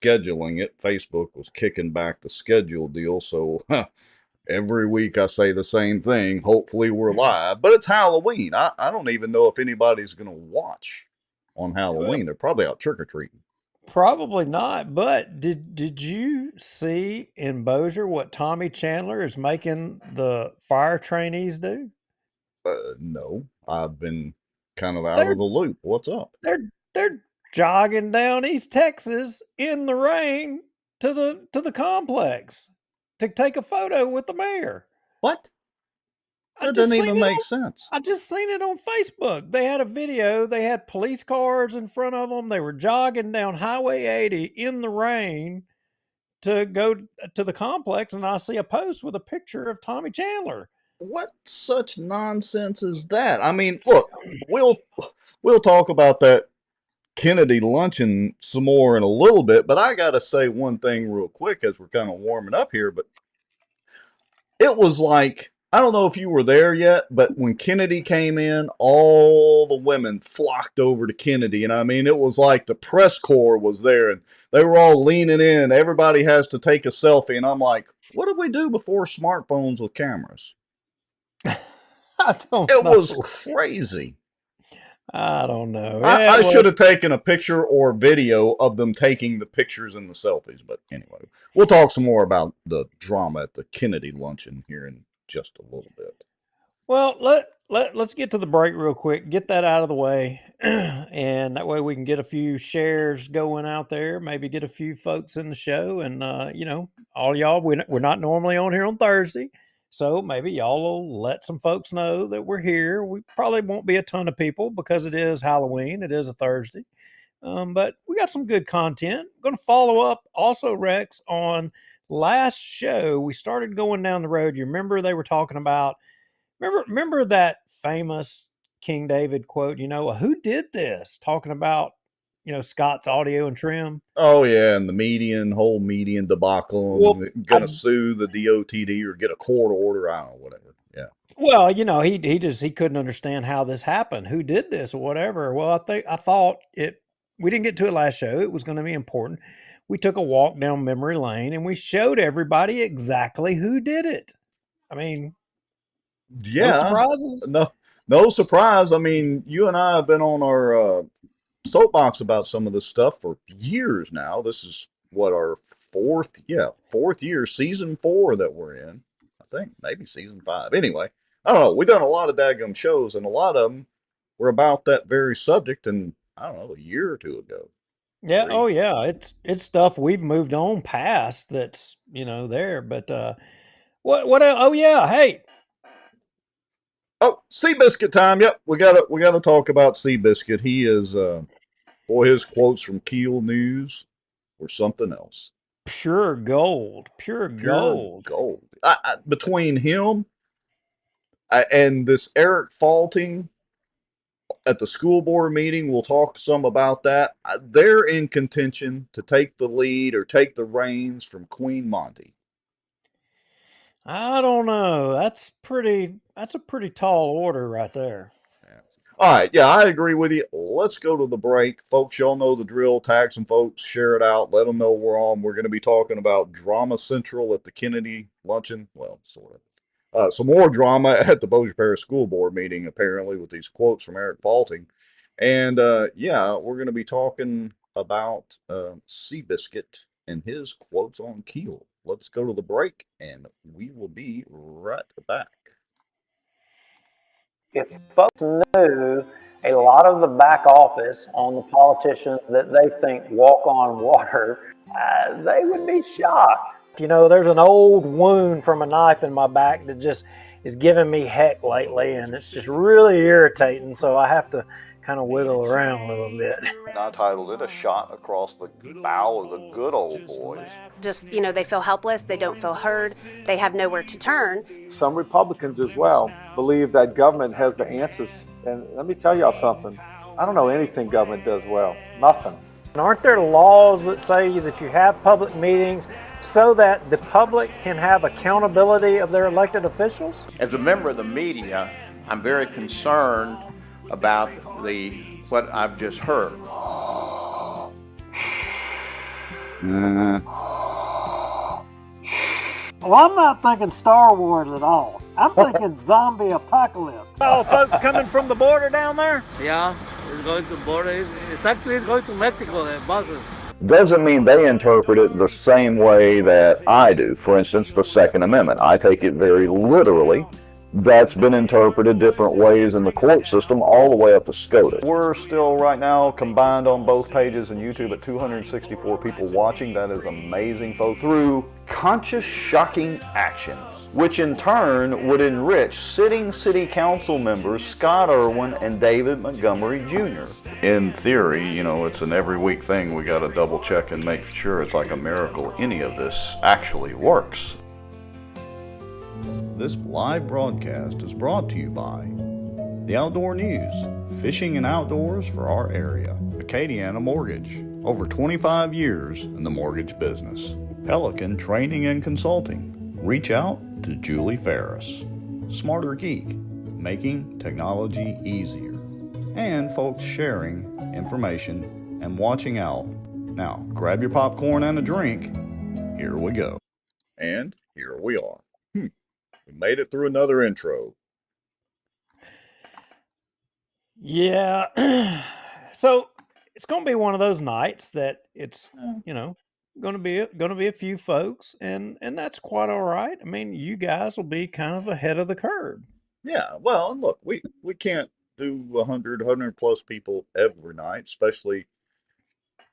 scheduling it. Facebook was kicking back the schedule deal, so every week I say the same thing. Hopefully we're live, but it's Halloween. I don't even know if anybody's going to watch on Well, Halloween. They're probably out trick-or-treating. probably not. But did you see in Bossier what Tommy Chandler is making the fire trainees do? No, I've been kind of out They're of the loop. What's up? they're jogging down East Texas in the rain to the complex to take a photo with the mayor. What? I That just doesn't seen even it make on sense. I just seen it on Facebook. They had a video. They had police cars in front of them. They were jogging down Highway 80 in the rain to go to the complex, and I see a post with a picture of Tommy Chandler. What such nonsense is that? I mean, look, we'll talk about that Kennedy luncheon some more in a little bit, but I got to say one thing real quick as we're kind of warming up here. But it was like, I don't know if you were there yet, but when Kennedy came in, all the women flocked over to Kennedy. And I mean, it was like the press corps was there and they were all leaning in. Everybody has to take a selfie. And I'm like, what did we do before smartphones with cameras? I don't It was know. crazy. I don't know. I It should have was. taken a picture or video of them taking the pictures and the selfies. But anyway, we'll talk some more about the drama at the Kennedy luncheon here in just a little bit. Well, let's get to the break real quick. Get that out of the way, and that way we can get a few shares going out there. Maybe get a few folks in the show, and all y'all. We're not normally on here on Thursday, so maybe y'all will let some folks know that we're here. We probably won't be a ton of people because it is Halloween. It is a Thursday, but we got some good content. Going to follow up also, Rex, on last show. We started going down the road. You remember they were talking about. Remember that famous King David quote, who did this? Talking about, Scott's audio and trim. Oh yeah, and the whole median debacle, Well, and I gonna sue the DOTD or get a court order. I don't know, whatever. Yeah. well, he couldn't understand how this happened. Who did this or whatever. Well, I thought it we didn't get to it last show. It was going to be important. We took a walk down memory lane and we showed everybody exactly who did it. I mean, no Yeah. surprises. No, no surprise. I mean, you and I have been on our soapbox about some of this stuff for years now. This is what our fourth year, season 4 that we're in. I think maybe season 5. Anyway, I don't know. We've done a lot of daggum shows, and a lot of them were about that very subject. And I don't know, a year or two ago, Yeah, oh three. yeah, it's stuff we've moved on past that's, there, but oh yeah, hey. Oh, Seabiscuit time. Yep, we gotta talk about Seabiscuit. He is boy, his quotes from Keel News were something else. Pure gold, pure Pure gold. gold. Between him and this Eric Faulting at the school board meeting, we'll talk some about that. They're in contention to take the lead or take the reins from Queen Monty. I don't know. That's a pretty tall order right there. Yeah. All right, yeah, I agree with you. Let's go to the break. Folks, y'all know the drill. Tag some folks, share it out, let them know we're on. We're going to be talking about Drama Central at the Kennedy luncheon. Well, sort of. Some more drama at the Bossier Parish School Board meeting, apparently, with these quotes from Eric Faulting. And yeah, we're going to be talking about Seabiscuit and his quotes on Keel. Let's go to the break, and we will be right back. If folks knew a lot of the back office on the politicians that they think walk on water, they would be shocked. There's an old wound from a knife in my back that just is giving me heck lately, and it's just really irritating, so I have to kind of wiggle around a little bit. I titled it A Shot Across the Bow of the Good Old Boys. Just, they feel helpless, they don't feel heard, they have nowhere to turn. Some Republicans as well believe that government has the answers. And let me tell y'all something. I don't know anything government does well. Nothing. Aren't there laws that say that you have public meetings so that the public can have accountability of their elected officials? As a member of the media, I'm very concerned about what I've just heard. Well, I'm not thinking Star Wars at all. I'm thinking zombie apocalypse. Oh, folks coming from the border down there? Yeah, it's going to border. It's actually going to Mexico, the buses. Doesn't mean they interpret it the same way that I do. For instance, the Second Amendment. I take it very literally. That's been interpreted different ways in the court system all the way up to SCOTUS. We're still right now combined on both pages and YouTube at 264 people watching. That is amazing, folks. Through conscious shocking actions, which in turn would enrich sitting city council members Scott Irwin and David Montgomery Jr. In theory, you know, it's an every week thing. We got to double check and make sure it's like a miracle any of this actually works. This live broadcast is brought to you by the Outdoor News, fishing and outdoors for our area. Acadiana Mortgage, over 25 years in the mortgage business. Pelican Training and Consulting. Reach out to Julie Ferris. Smarter Geek, making technology easier. And folks sharing information and watching out. Now, grab your popcorn and a drink. Here we go. And here we are. We made it through another intro. Yeah. So it's going to be one of those nights that it's, you know, going to be a few folks, and that's quite all right. I mean, you guys will be kind of ahead of the curve. Yeah, well, look, we can't do 100 plus people every night, especially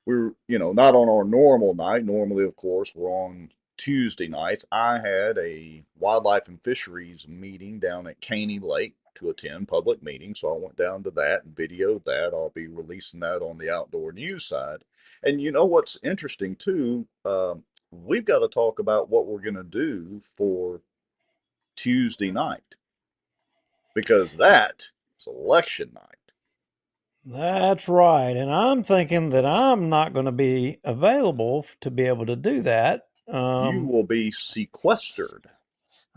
we're, you know, not on our normal night. Normally, of course, we're on Tuesday nights. I had a wildlife and fisheries meeting down at Caney Lake to attend, public meeting, so I went down to that and videoed that. I'll be releasing that on the Outdoor News side. And you know what's interesting too? We've got to talk about what we're going to do for Tuesday night, because that is election night. That's right. And I'm thinking that I'm not going to be available to be able to do that. You will be sequestered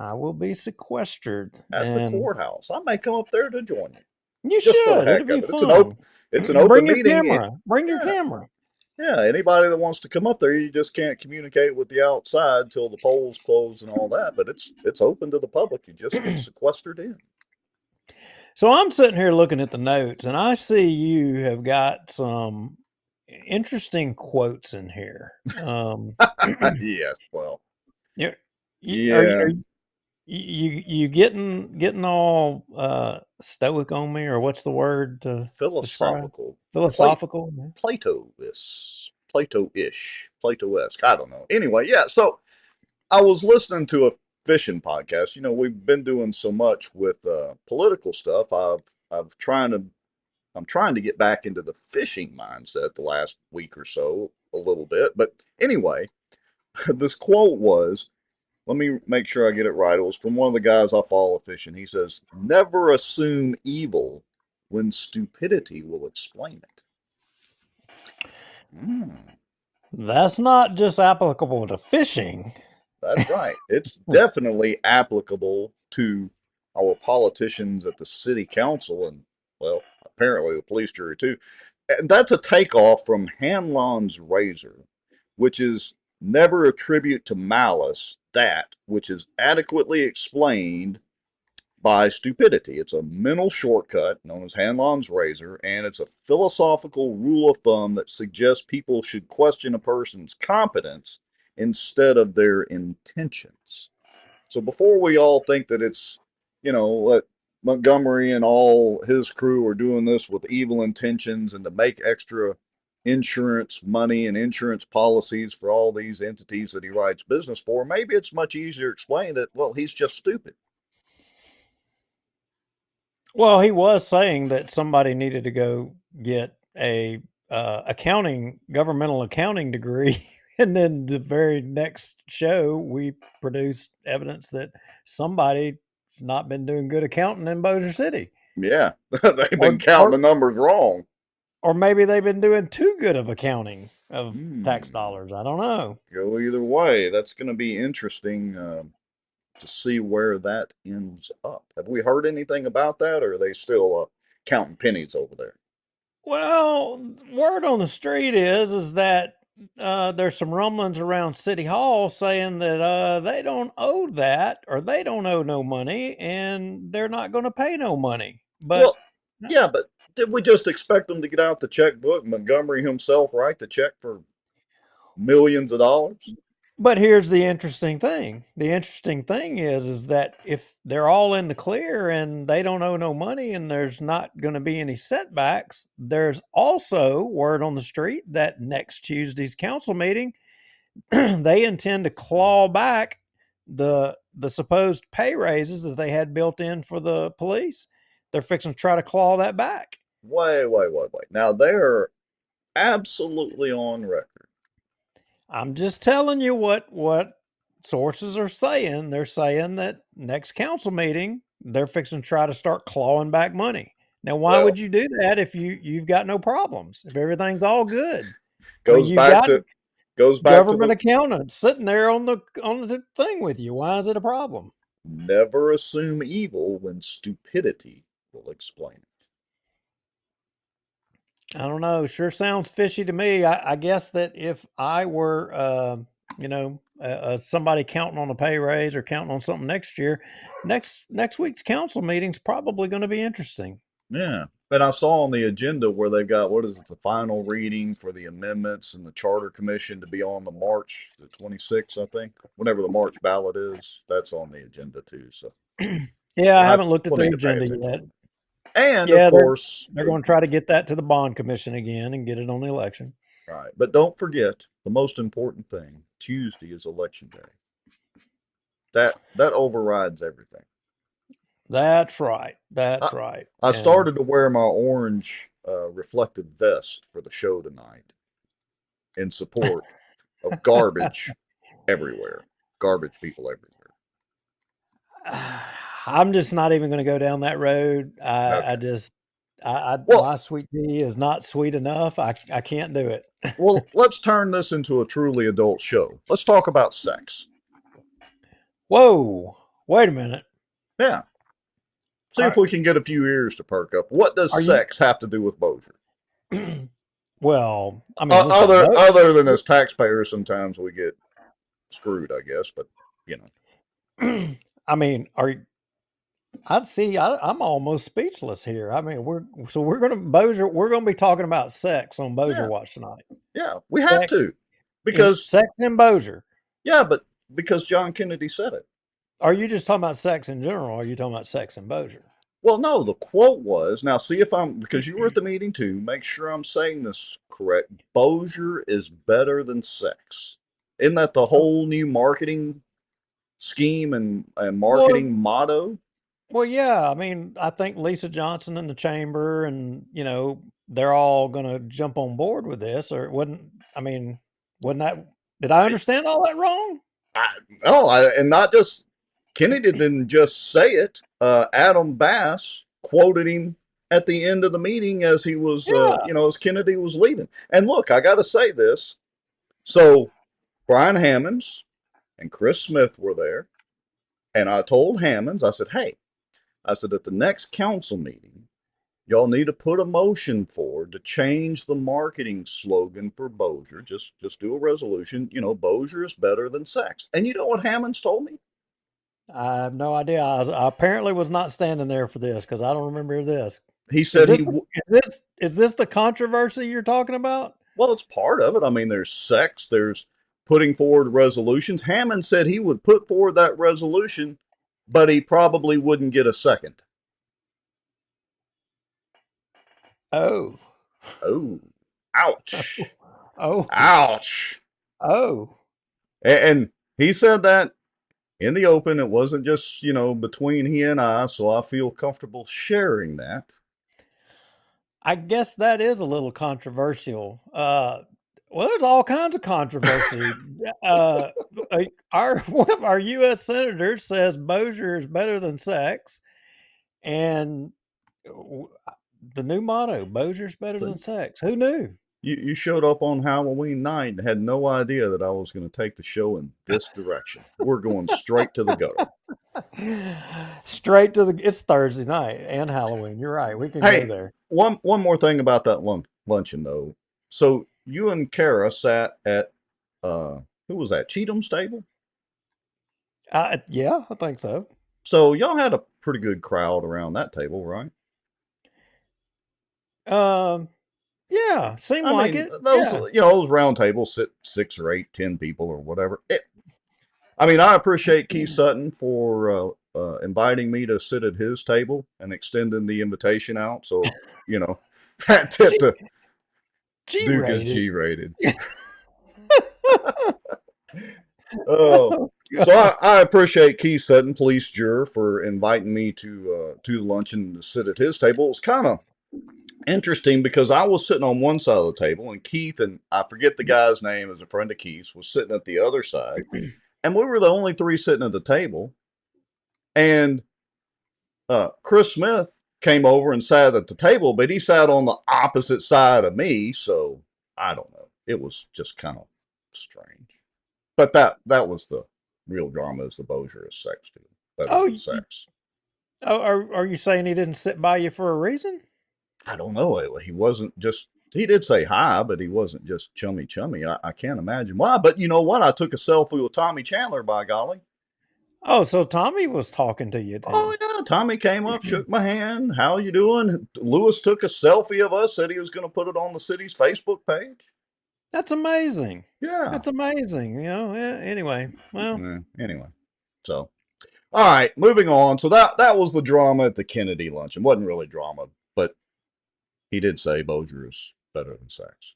I will be sequestered at the courthouse. I may come up there to join you. You Just for the should. heck It'll be of it. fun. It's an open Bring your meeting. camera. Bring your Yeah. camera. Yeah, anybody that wants to come up there, you just can't communicate with the outside till the polls close and all that. But it's open to the public. You just get sequestered in. So I'm sitting here looking at the notes, and I see you have got some interesting quotes in here. Yes, well, you yeah. Are you getting all stoic on me, or what's the word to Philosophical. philosophical? Plato-ish. Plato-esque. I don't know. Anyway, yeah. So I was listening to a fishing podcast. You know, we've been doing so much with political stuff. I'm trying to get back into the fishing mindset the last week or so a little bit. But anyway, this quote was, let me make sure I get it right. It was from one of the guys I follow fishing. He says, "Never assume evil when stupidity will explain it." That's not just applicable to fishing. That's right. It's definitely applicable to our politicians at the city council and, well, apparently the police jury too. And that's a takeoff from Hanlon's razor, which is never attribute to malice that which is adequately explained by stupidity. It's a mental shortcut known as Hanlon's razor, and it's a philosophical rule of thumb that suggests people should question a person's competence instead of their intentions. So before we all think that it's, you know, that Montgomery and all his crew are doing this with evil intentions and to make extra insurance money and insurance policies for all these entities that he writes business for, maybe it's much easier to explain that, well, he's just stupid. Well, he was saying that somebody needed to go get a governmental accounting degree. And then the very next show, we produced evidence that somebody's not been doing good accounting in Bossier City. Yeah, they've been counting the numbers wrong. Or maybe they've been doing too good of accounting of tax dollars. I don't know. Go either way. That's going to be interesting to see where that ends up. Have we heard anything about that, or are they still counting pennies over there? Well, word on the street is that there's some rumblings around City Hall saying that they don't owe that, or they don't owe no money, and they're not going to pay no money. But Well, yeah, but did we just expect them to get out the checkbook? Montgomery himself write the check for millions of dollars? But here's the interesting thing. The interesting thing is that if they're all in the clear and they don't owe no money and there's not going to be any setbacks, there's also word on the street that next Tuesday's council meeting, they intend to claw back the supposed pay raises that they had built in for the police. They're fixing to try to claw that back. Wait. Now they're absolutely on record. I'm just telling you what sources are saying. They're saying that next council meeting, they're fixing to try to start clawing back money. Now, why Well, would you do that if you've got no problems? If everything's all good? goes You've back got to government the accountants sitting there on the thing with you. Why is it a problem? never assume evil when stupidity will explain it. I don't know. Sure sounds fishy to me. I guess that if I were, somebody counting on a pay raise or counting on something next year, next week's council meeting's probably going to be interesting. Yeah. And I saw on the agenda where they've got, what is it, the final reading for the amendments and the Charter Commission to be on the March the 26th, I think. Whenever the March ballot is, that's on the agenda too. So Yeah, I haven't looked at we'll the need to pay agenda attention yet. to it. And Yeah, of course, they're going to try to get that to the bond commission again and get it on the election. right. But don't forget the most important thing: Tuesday is election day. That overrides everything. That's right. That's right. I started to wear my orange reflective vest for the show tonight in support of garbage everywhere. Garbage people everywhere. I'm just not even going to go down that road. Okay. My sweet tea is not sweet enough. I can't do it. Well, let's turn this into a truly adult show. Let's talk about sex. Whoa. Wait a minute. Yeah. See if we can get a few ears to perk up. What does sex have to do with Bossier? Well, I mean, other than as taxpayers, sometimes we get screwed, I guess. But you know, I mean, I'm almost speechless here. I mean, we're gonna be talking about sex on Bossier Watch tonight. Yeah, we have to, because sex in Bossier. Yeah, but because John Kennedy said it. Are you just talking about sex in general? Or are you talking about sex in Bossier? Well, no, the quote was, now see if because you were at the meeting too, make sure I'm saying this correct. Bossier is better than sex. Isn't that the whole new marketing scheme and marketing motto? Well, yeah. I mean, I think Lisa Johnson in the chamber and, they're all going to jump on board with this, or wasn't that, did I understand all that wrong? And not just, Kennedy didn't just say it. Adam Bass quoted him at the end of the meeting as he was, as Kennedy was leaving. And look, I got to say this. So Brian Hammonds and Chris Smith were there. And I told Hammonds, I said, hey, at the next council meeting, y'all need to put a motion forward to change the marketing slogan for Bossier. Just do a resolution. Bossier is better than sex. And you know what Hammonds told me? I have no idea. I apparently was not standing there for this because I don't remember this. He said is this the controversy you're talking about? Well, it's part of it. I mean, there's sex, there's putting forward resolutions. Hammond said he would put forward that resolution, but he probably wouldn't get a second. Oh. Ouch. Oh. Ouch. Oh. And he said that in the open. It wasn't just, between he and I, so I feel comfortable sharing that. I guess that is a little controversial. Well, there's all kinds of controversy. One of our U.S. senators says Bossier is better than sex, and the new motto, Bossier's better than sex. Who knew? You showed up on Halloween night and had no idea that I was going to take the show in this direction. We're going straight to the gutter. It's Thursday night and Halloween. You're right. We can go there. One more thing about that luncheon, though. So you and Kara sat at who was that? Cheatham's table. Yeah, I think so. So y'all had a pretty good crowd around that table, right? Yeah, seemed I like mean, it. those Yeah. those round tables sit 6 or 8, 10 people or whatever. I mean, I appreciate Keith Sutton for inviting me to sit at his table and extending the invitation out. So, hat tip to Duke is G-rated. G-rated. Oh, Oh, so God. I appreciate Keith Sutton, police juror, for inviting me to the luncheon to sit at his table. It was kind of interesting because I was sitting on one side of the table, and Keith, and I forget the guy's name, as a friend of Keith's, was sitting at the other side, and we were the only 3 sitting at the table. And Chris Smith came over and sat at the table, but he sat on the opposite side of me, so I don't know. It was just kind of strange. But that was the real drama, is the Bossier is sex too. Better Oh, than sex. are you saying he didn't sit by you for a reason? I don't know. He wasn't just, he did say hi, but he wasn't just chummy. I can't imagine why. But you know what? I took a selfie with Tommy Chandler, by golly. Oh, so Tommy was talking to you then. Oh, yeah. Tommy came up, shook my hand. How you doing? Lewis took a selfie of us, said he was going to put it on the city's Facebook page. That's amazing. Yeah. That's amazing. Anyway, well. Anyway. So, all right, moving on. So that was the drama at the Kennedy luncheon. Wasn't really drama, but he did say Bossier is better than sex.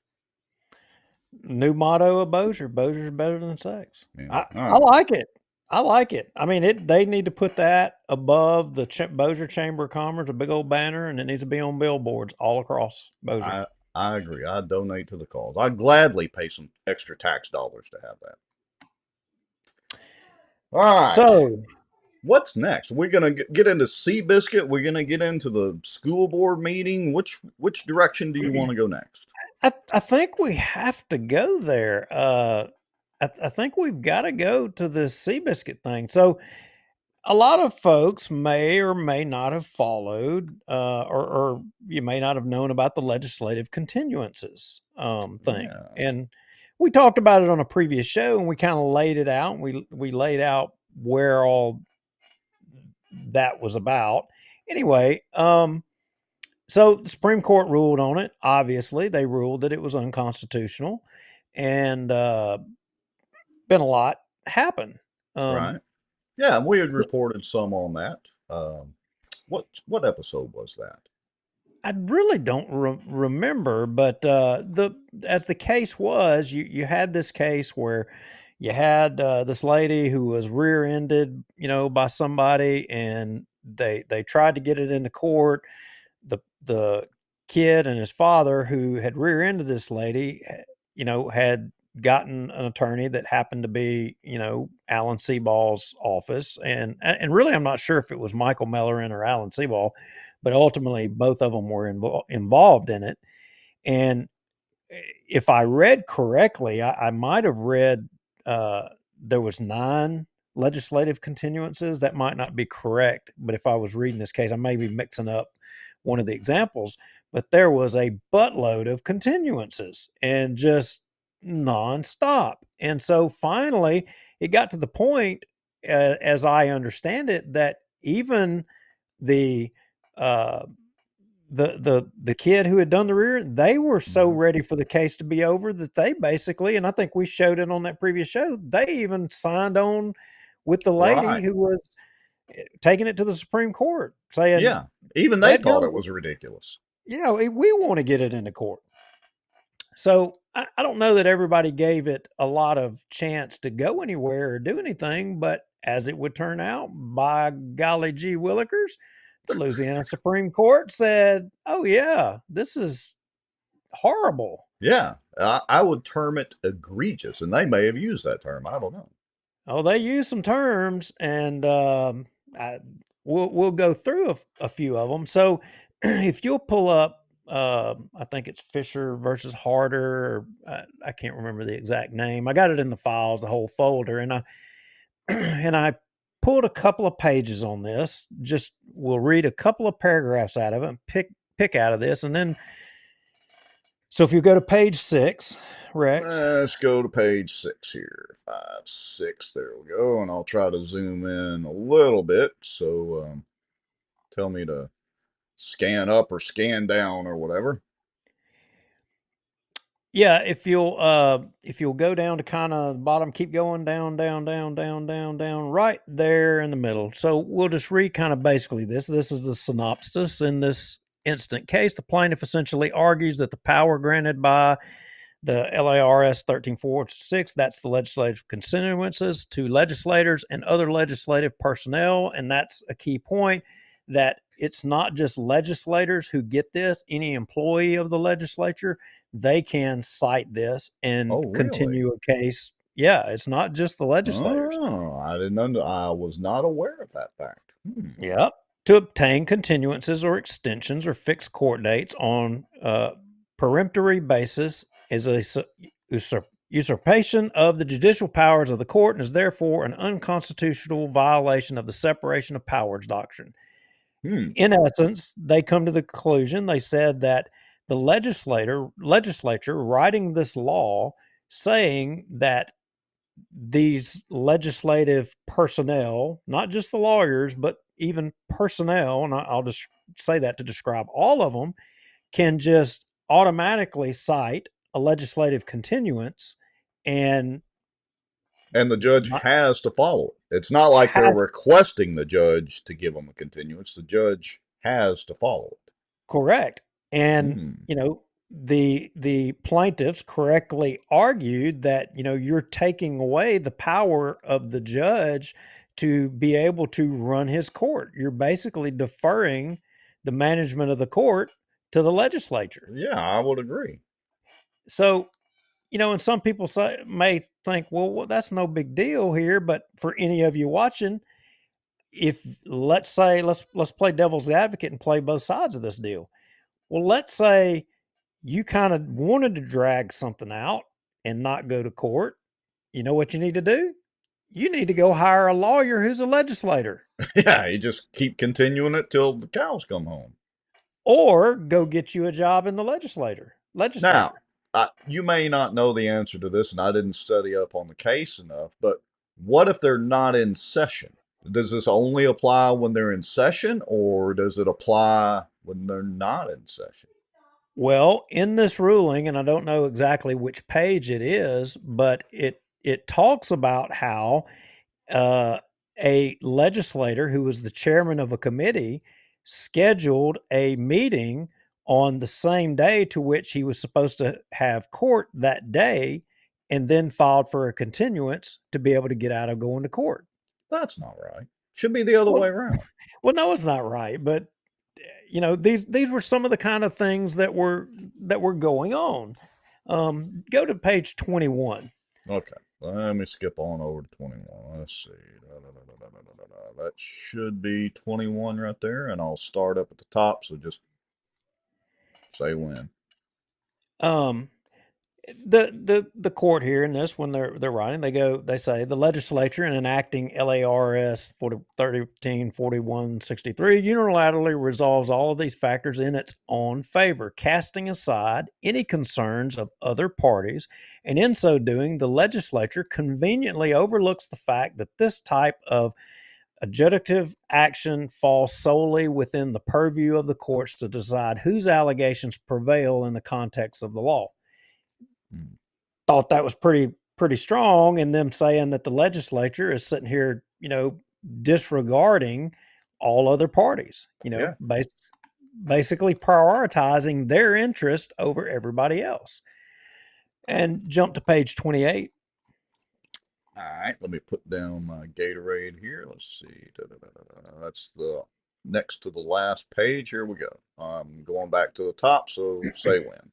New motto of Bossier: Bossier's better than sex. Yeah. I like it. I like it. I mean, they need to put that above the Bossier Chamber of Commerce, a big old banner, and it needs to be on billboards all across Bossier. I agree. I'd donate to the cause. I'd gladly pay some extra tax dollars to have that. All right. So, what's next? We're going to get into Seabiscuit. We're going to get into the school board meeting. Which direction do you want to go next? I think we have to go there. I think we've got to go to the Seabiscuit thing. So, a lot of folks may or may not have followed, or you may not have known about the legislative continuances thing. Yeah. And we talked about it on a previous show, and we kind of laid it out. We laid out where all that was about. Anyway, so the Supreme Court ruled on it. Obviously, they ruled that it was unconstitutional, and been a lot happen. Right. Yeah, we had reported some on that. What episode was that? I really don't remember, but as the case was, you had this case where you had this lady who was rear-ended, by somebody, and they tried to get it into court. The kid and his father, who had rear-ended this lady, had gotten an attorney that happened to be, Alan Seaball's office. And really, I'm not sure if it was Michael Mellerin or Alan Seaball, but ultimately both of them were involved in it. And if I read correctly, I might have read there was 9 legislative continuances. That might not be correct, but if I was reading this case, I may be mixing up one of the examples, but there was a buttload of continuances and just nonstop. And so finally it got to the point, as I understand it, that even the kid who had done the rear, they were so ready for the case to be over that they basically, and I think we showed it on that previous show, they even signed on with the lady Right. who was taking it to the Supreme Court, saying, Yeah, even they thought it was ridiculous. Yeah, we want to get it into court. So I don't know that everybody gave it a lot of chance to go anywhere or do anything, but as it would turn out, by golly gee willikers, the Louisiana Supreme Court said, oh yeah, this is horrible. Yeah, I would term it egregious, and they may have used that term. I don't know. Oh, they used some terms, and we'll go through a few of them. So if you'll pull up, I think it's Fisher versus Harder. I can't remember the exact name. I got it in the files, the whole folder, and I pulled a couple of pages on this. Just we'll read a couple of paragraphs out of it, and pick out of this, and then So if you go to page 6, Rex. Let's go to page 6 here. 5, 6. There we go. And I'll try to zoom in a little bit. So tell me to scan up or scan down or whatever. Yeah, if you'll go down to kind of the bottom, keep going down, right there in the middle. So we'll just read kind of basically this. This is the synopsis. In this instant case, the plaintiff essentially argues that the power granted by the LARS 1346, that's the legislative continuances to legislators and other legislative personnel. And that's a key point, that it's not just legislators who get this. Any employee of the legislature, they can cite this and Oh, really? continue a case. Yeah, it's not just the legislators. Oh, I was not aware of that fact. Yep. To obtain continuances or extensions or fixed court dates on peremptory basis is a usurpation of the judicial powers of the court and is therefore an unconstitutional violation of the separation of powers doctrine. In essence, they come to the conclusion, they said that the legislature writing this law saying that these legislative personnel, not just the lawyers, but even personnel, and I'll just say that to describe all of them, can just automatically cite a legislative continuance and the judge has to follow it. It's not like they're requesting the judge to give them a continuance. The judge has to follow it. Correct. And, the plaintiffs correctly argued that, you're taking away the power of the judge to be able to run his court. You're basically deferring the management of the court to the legislature. Yeah, I would agree. So, and some people may think, well, that's no big deal here. But for any of you watching, if let's play devil's advocate and play both sides of this deal. Well, let's say you kind of wanted to drag something out and not go to court. You know what you need to do? You need to go hire a lawyer who's a legislator. Yeah, you just keep continuing it till the cows come home. Or go get you a job in the legislature. Now, you may not know the answer to this, and I didn't study up on the case enough, but what if they're not in session? Does this only apply when they're in session, or does it apply when they're not in session? Well, in this ruling, and I don't know exactly which page it is, but it talks about how a legislator who was the chairman of a committee scheduled a meeting on the same day to which he was supposed to have court that day, and then filed for a continuance to be able to get out of going to court. That's not right. Should be the other way around. Well, no, it's not right. But these were some of the kind of things that were going on. Go to page 21. Okay, let me skip on over to 21. Let's see. That should be 21 right there, and I'll start up at the top. So just say when. The court here in this, when they're writing, they say the legislature in enacting LARS 134163 unilaterally resolves all of these factors in its own favor, casting aside any concerns of other parties, and in so doing, the legislature conveniently overlooks the fact that this type of adjudicative action falls solely within the purview of the courts to decide whose allegations prevail in the context of the law. Thought that was pretty strong in them saying that the legislature is sitting here, disregarding all other parties, basically prioritizing their interest over everybody else. And jump to page 28. All right, let me put down my Gatorade here. Let's see. That's the next to the last page. Here we go. I'm going back to the top, so say when.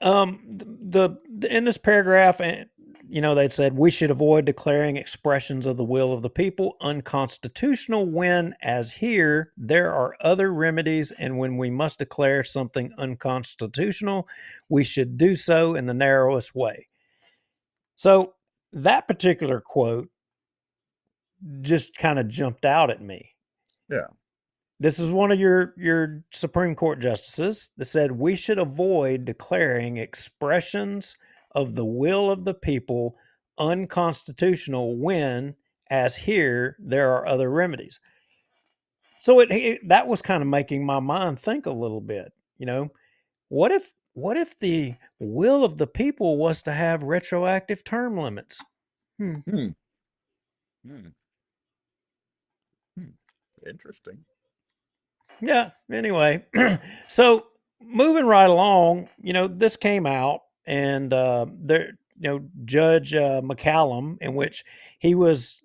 In this paragraph, they said we should avoid declaring expressions of the will of the people unconstitutional when, as here, there are other remedies, and when we must declare something unconstitutional, we should do so in the narrowest way. So that particular quote just kind of jumped out at me. Yeah. This is one of your Supreme Court justices that said we should avoid declaring expressions of the will of the people unconstitutional when, as here, there are other remedies. So that was kind of making my mind think a little bit. What if the will of the people was to have retroactive term limits? Hmm. Hmm. Interesting. Yeah. Anyway, so moving right along, this came out, and Judge McCallum, in which he was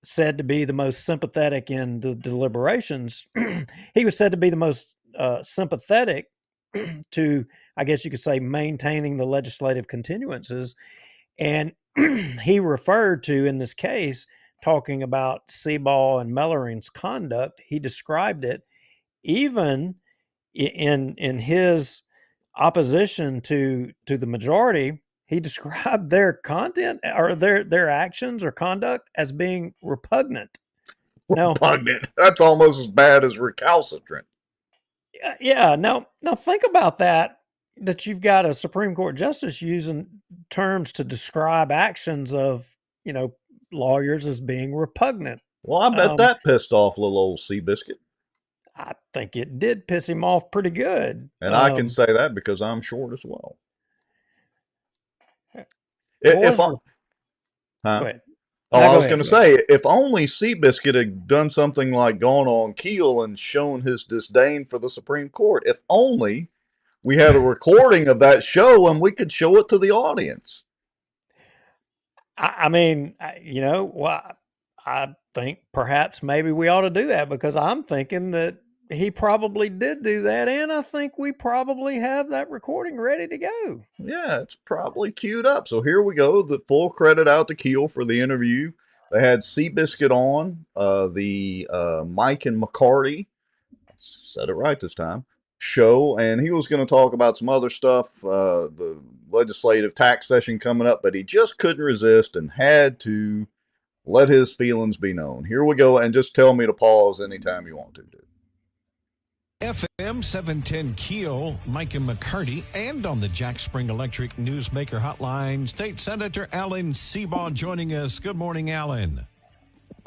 said to be the most sympathetic in the deliberations, he was said to be the most sympathetic to, I guess you could say, maintaining the legislative continuances. And he referred to, in this case, talking about Seaball and Mellerine's conduct, he described it even in his opposition to the majority. He described their content or their actions or conduct as being repugnant. Now, Repugnant. That's almost as bad as recalcitrant. yeah. Now think about that you've got a Supreme Court justice using terms to describe actions of, lawyers as being repugnant. Well, I bet that pissed off little old Seabiscuit. I think it did piss him off pretty good. And I can say that because I'm short as well. Go ahead. I was going to say, if only Seabiscuit had done something like gone on Keel and shown his disdain for the Supreme Court. If only we had a recording of that show and we could show it to the audience. I mean, I think perhaps maybe we ought to do that, because I'm thinking that he probably did do that, and I think we probably have that recording ready to go. Yeah, it's probably queued up. So here we go. The full credit out to Keel for the interview. They had Seabiscuit on, the Mike and McCarty, said it right this time, show, and he was going to talk about some other stuff, the legislative tax session coming up, but he just couldn't resist and had to let his feelings be known. Here we go, and just tell me to pause anytime you want to, dude. FM 710 Keel, Mike and McCarty, and on the Jack Spring Electric Newsmaker Hotline, State Senator Alan Seaball joining us. Good morning, Alan.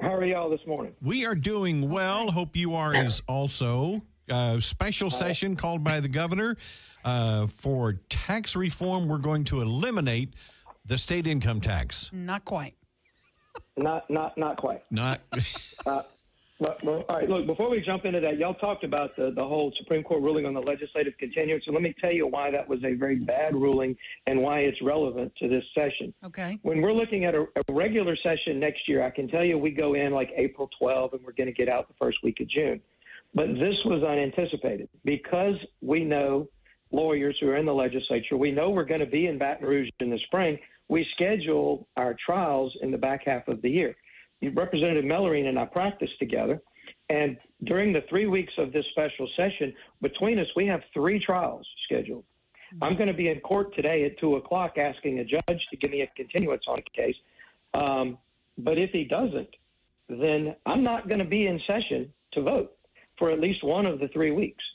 How are y'all this morning? We are doing well. Hope you are as also. Special session called by the governor for tax reform. We're going to eliminate the state income tax. Not quite. Not quite. Not. All right, look, before we jump into that, y'all talked about the whole Supreme Court ruling on the legislative continuance. So let me tell you why that was a very bad ruling and why it's relevant to this session. Okay. When we're looking at a regular session next year, I can tell you we go in like April 12 and we're going to get out the first week of June. But this was unanticipated because we know lawyers who are in the legislature, we know we're going to be in Baton Rouge in the spring. We schedule our trials in the back half of the year. Representative Mellerine and I practiced together, and during the 3 weeks of this special session, between us, we have 3 trials scheduled. I'm going to be in court today at 2 o'clock asking a judge to give me a continuance on a case. But if he doesn't, then I'm not going to be in session to vote for at least one of the 3 weeks.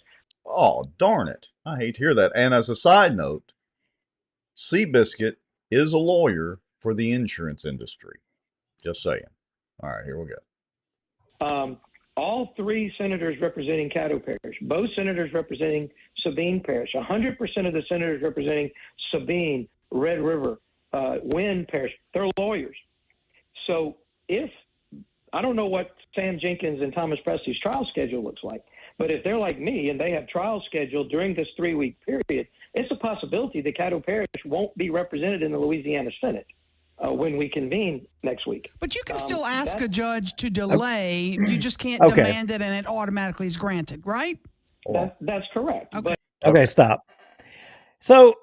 Oh, darn it. I hate to hear that. And as a side note, Seabiscuit is a lawyer for the insurance industry. Just saying. All right, here we go. All 3 senators representing Caddo Parish, both senators representing Sabine Parish, 100% of the senators representing Sabine, Red River, Wynn Parish, they're lawyers. So I don't know what Sam Jenkins and Thomas Presley's trial schedule looks like, but if they're like me and they have trials scheduled during this 3-week period, it's a possibility that Caddo Parish won't be represented in the Louisiana Senate when we convene next week. But you can still ask a judge to delay. You just can't demand it and it automatically is granted, right? That's correct. Okay. Okay, stop. So,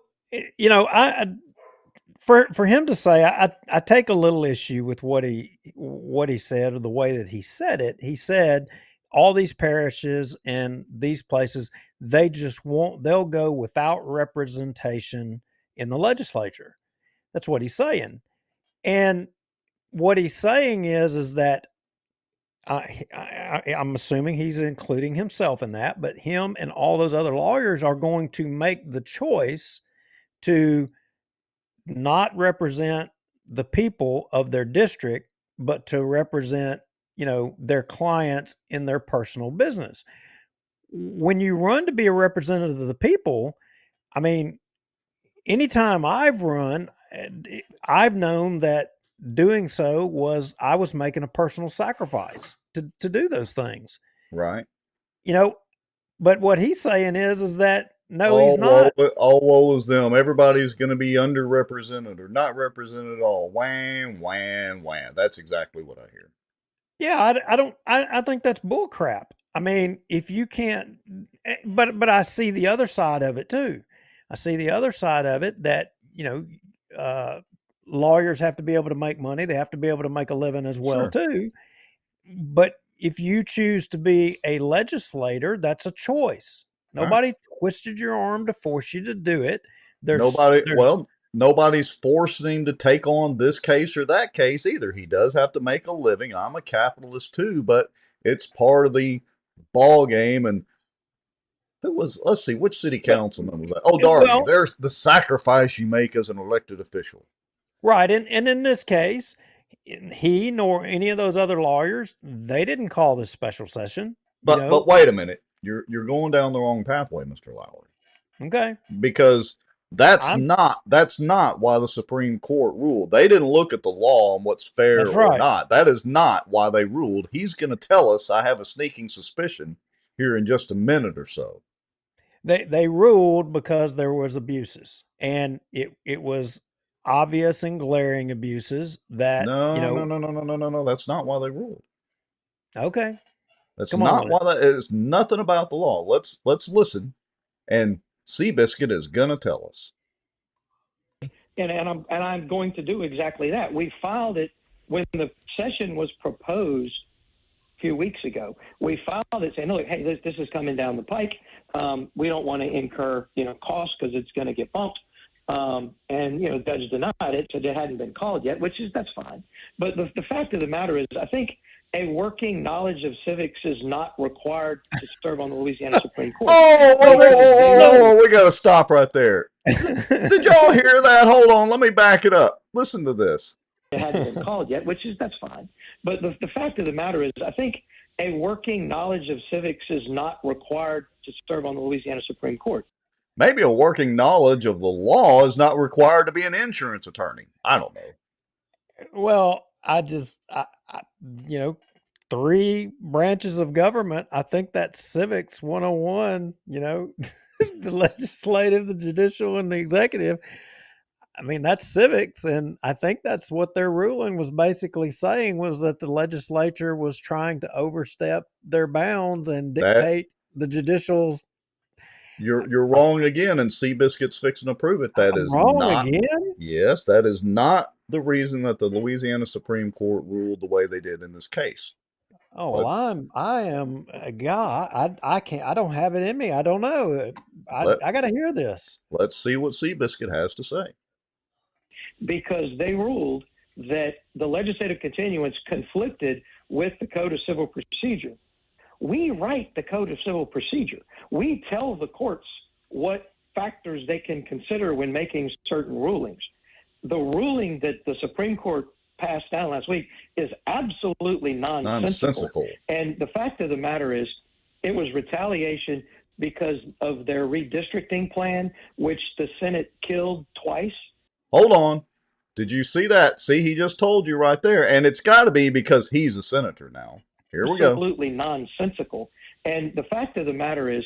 for him to say, I take a little issue with what he said, or the way that he said it. He said all these parishes and these places, they'll go without representation in the legislature. That's what he's saying. And what he's saying is that I'm assuming he's including himself in that, but him and all those other lawyers are going to make the choice to not represent the people of their district, but to represent, their clients in their personal business. When you run to be a representative of the people, I mean, anytime I've run, I've known that doing so I was making a personal sacrifice to do those things. Right. But what he's saying is that no, he's not. All woe is them. Everybody's going to be underrepresented or not represented at all. Wham, wham, wham. That's exactly what I hear. Yeah, I think that's bull crap. I mean, if you can't, but I see the other side of it too. I see the other side of it that, lawyers have to be able to make money. They have to be able to make a living as well too. But if you choose to be a legislator, that's a choice. Nobody twisted your arm to force you to do it. Nobody's forcing him to take on this case or that case either. He does have to make a living. I'm a capitalist too, but it's part of the ball game. And let's see, which city councilman was that? Oh, Darby. There's the sacrifice you make as an elected official. Right. And in this case, he nor any of those other lawyers, they didn't call this special session. But wait a minute. You're going down the wrong pathway, Mr. Lowry. Okay. Because that's not why the Supreme Court ruled. They didn't look at the law and what's fair or not. That is not why they ruled. He's going to tell us, I have a sneaking suspicion, here in just a minute or so. They ruled because there was abuses, and it was obvious and glaring abuses that No. That's not why they ruled. Okay. That's not why that is. Nothing about the law. Let's listen, and Seabiscuit is gonna tell us. And I'm going to do exactly that. We filed it when the session was proposed a few weeks ago. We filed it saying, "Look, hey, this is coming down the pike. We don't want to incur costs because it's going to get bumped." And the judge denied it, so it hadn't been called yet, that's fine. But the fact of the matter is, I think a working knowledge of civics is not required to serve on the Louisiana Supreme Court. Whoa, we got to stop right there. Did y'all hear that? Hold on, let me back it up. Listen to this. It hadn't been called yet, that's fine. But the fact of the matter is, I think a working knowledge of civics is not required to serve on the Louisiana Supreme Court. Maybe a working knowledge of the law is not required to be an insurance attorney. I don't know. Well, I 3 branches of government. I think that's civics 101, the legislative, the judicial, and the executive. I mean, that's civics. And I think that's what their ruling was basically saying, was that the legislature was trying to overstep their bounds and dictate the judicial's. You're wrong again, and Seabiscuit's fixing to prove it. That is wrong not again. Yes, that is not the reason that the Louisiana Supreme Court ruled the way they did in this case. Oh, well, I am a guy. I can't. I don't have it in me. I don't know. I got to hear this. Let's see what Seabiscuit has to say. Because they ruled that the legislative continuance conflicted with the Code of Civil Procedure. We write the Code of Civil Procedure. We tell the courts what factors they can consider when making certain rulings. The ruling that the Supreme Court passed down last week is absolutely nonsensical. And the fact of the matter is, it was retaliation because of their redistricting plan, which the Senate killed twice. Hold on. Did you see that? See, he just told you right there. And it's got to be because he's a senator now. Here we go. Absolutely nonsensical. And the fact of the matter is,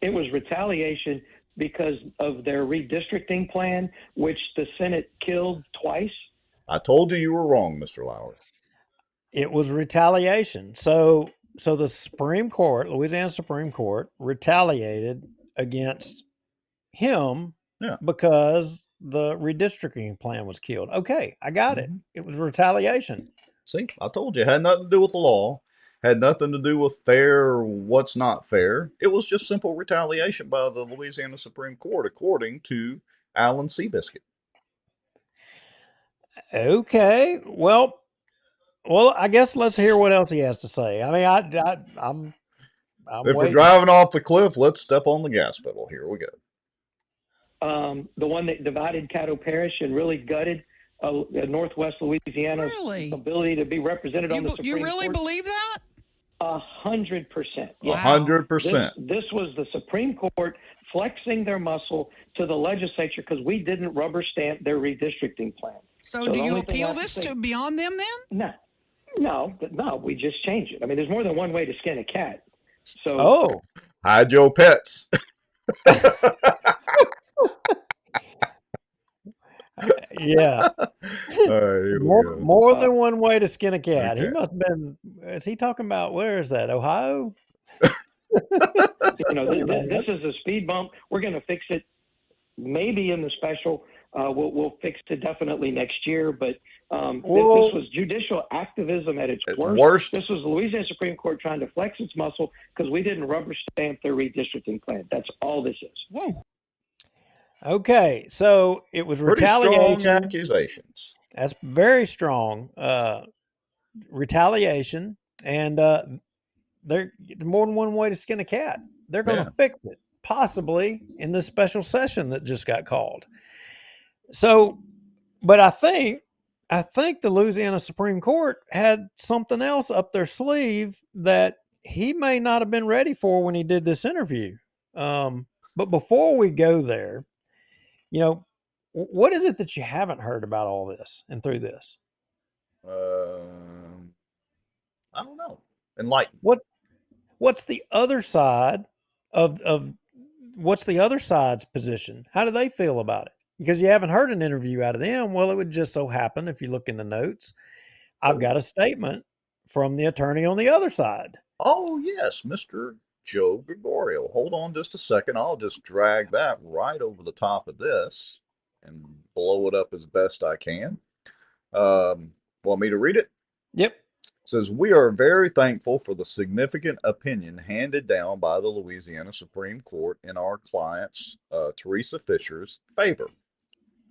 it was retaliation because of their redistricting plan, which the Senate killed twice. I told you were wrong, Mr. Lowry. It was retaliation. So the Supreme Court, Louisiana Supreme Court, retaliated against him because the redistricting plan was killed. Okay, I got it. It was retaliation. See, I told you, it had nothing to do with the law, had nothing to do with fair or what's not fair. It was just simple retaliation by the Louisiana Supreme Court, according to Alan Seabiscuit. Okay, well, Well, I guess let's hear what else he has to say. I mean, I'm if waiting. we're driving off the cliff, let's step on the gas pedal. Here we go. The one that divided Caddo Parish and really gutted Northwest Louisiana's ability to be represented on the Supreme Court. You really believe that? 100%. 100%. This was the Supreme Court flexing their muscle to the legislature because we didn't rubber stamp their redistricting plan. So do you appeal this to beyond them then? No, we just change it. I mean, there's more than one way to skin a cat. So, hide your pets. Yeah. All right, more than one way to skin a cat. Okay. He must have been. Is he talking about, where is that? Ohio? This is a speed bump. We're going to fix it maybe in the special. We'll fix it definitely next year. But this was judicial activism at its worst. This was the Louisiana Supreme Court trying to flex its muscle because we didn't rubber stamp their redistricting plan. That's all this is. Whoa. Okay, so it was pretty retaliation. strong accusations. That's very strong retaliation, and there's more than one way to skin a cat. They're going to fix it, possibly in this special session that just got called. So, but I think the Louisiana Supreme Court had something else up their sleeve that he may not have been ready for when he did this interview. But before we go there, what is it that you haven't heard about all this and through this? I don't know. Enlighten. What's the other side of what's the other side's position? How do they feel about it? Because you haven't heard an interview out of them. Well, it would just so happen, if you look in the notes, I've got a statement from the attorney on the other side. Oh, yes, Mr. Joe Gregorio. Hold on just a second. I'll just drag that right over the top of this and blow it up as best I can. Want me to read it? Yep. It says, we are very thankful for the significant opinion handed down by the Louisiana Supreme Court in our client's, Teresa Fisher's, favor.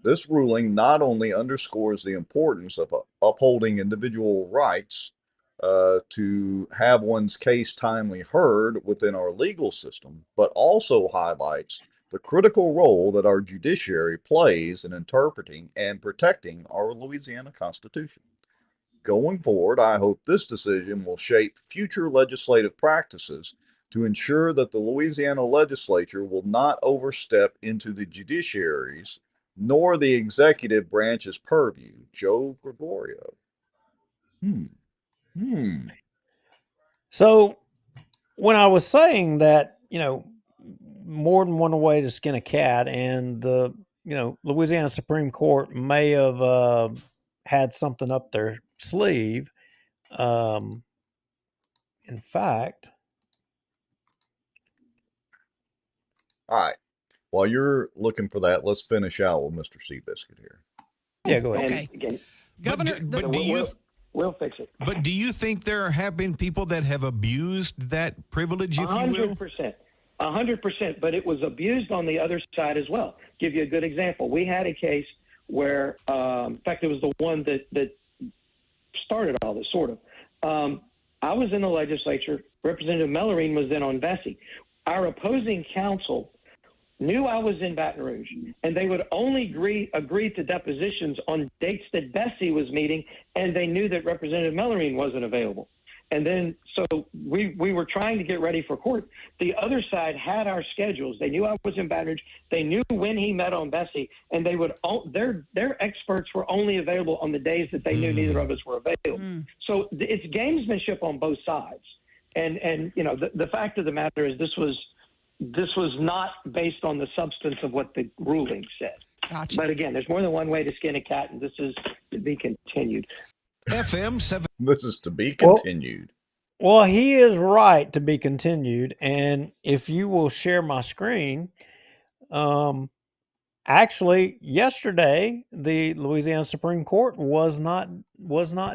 This ruling not only underscores the importance of upholding individual rights to have one's case timely heard within our legal system, but also highlights the critical role that our judiciary plays in interpreting and protecting our Louisiana Constitution. Going forward, I hope this decision will shape future legislative practices to ensure that the Louisiana legislature will not overstep into the judiciary's nor the executive branch's purview. Joe Gregorio. So when I was saying that, more than one way to skin a cat, and the, Louisiana Supreme Court may have had something up their sleeve. In fact. All right. While you're looking for that, let's finish out with Mr. Seabiscuit here. Yeah, go ahead. And again, Governor, we'll fix it. But do you think there have been people that have abused that privilege, if you will? 100%. But it was abused on the other side as well. Give you a good example. We had a case where, in fact, it was the one that started all this, sort of. I was in the legislature. Representative Mellarine was then on Bessie. Our opposing counsel knew I was in Baton Rouge, and they would only agree to depositions on dates that Bessie was meeting, and they knew that Representative Mellarine wasn't available. And then, so we were trying to get ready for court. The other side had our schedules. They knew I was in Baton Rouge. They knew when he met on Bessie, and they would their experts were only available on the days that they knew neither of us were available. So it's gamesmanship on both sides. And the fact of the matter is this was not based on the substance of what the ruling said. Gotcha. But again, there's more than one way to skin a cat, and this is to be continued. FM 7. This is to be continued. Well, he is right, to be continued. And if you will share my screen, actually, yesterday the Louisiana Supreme Court was not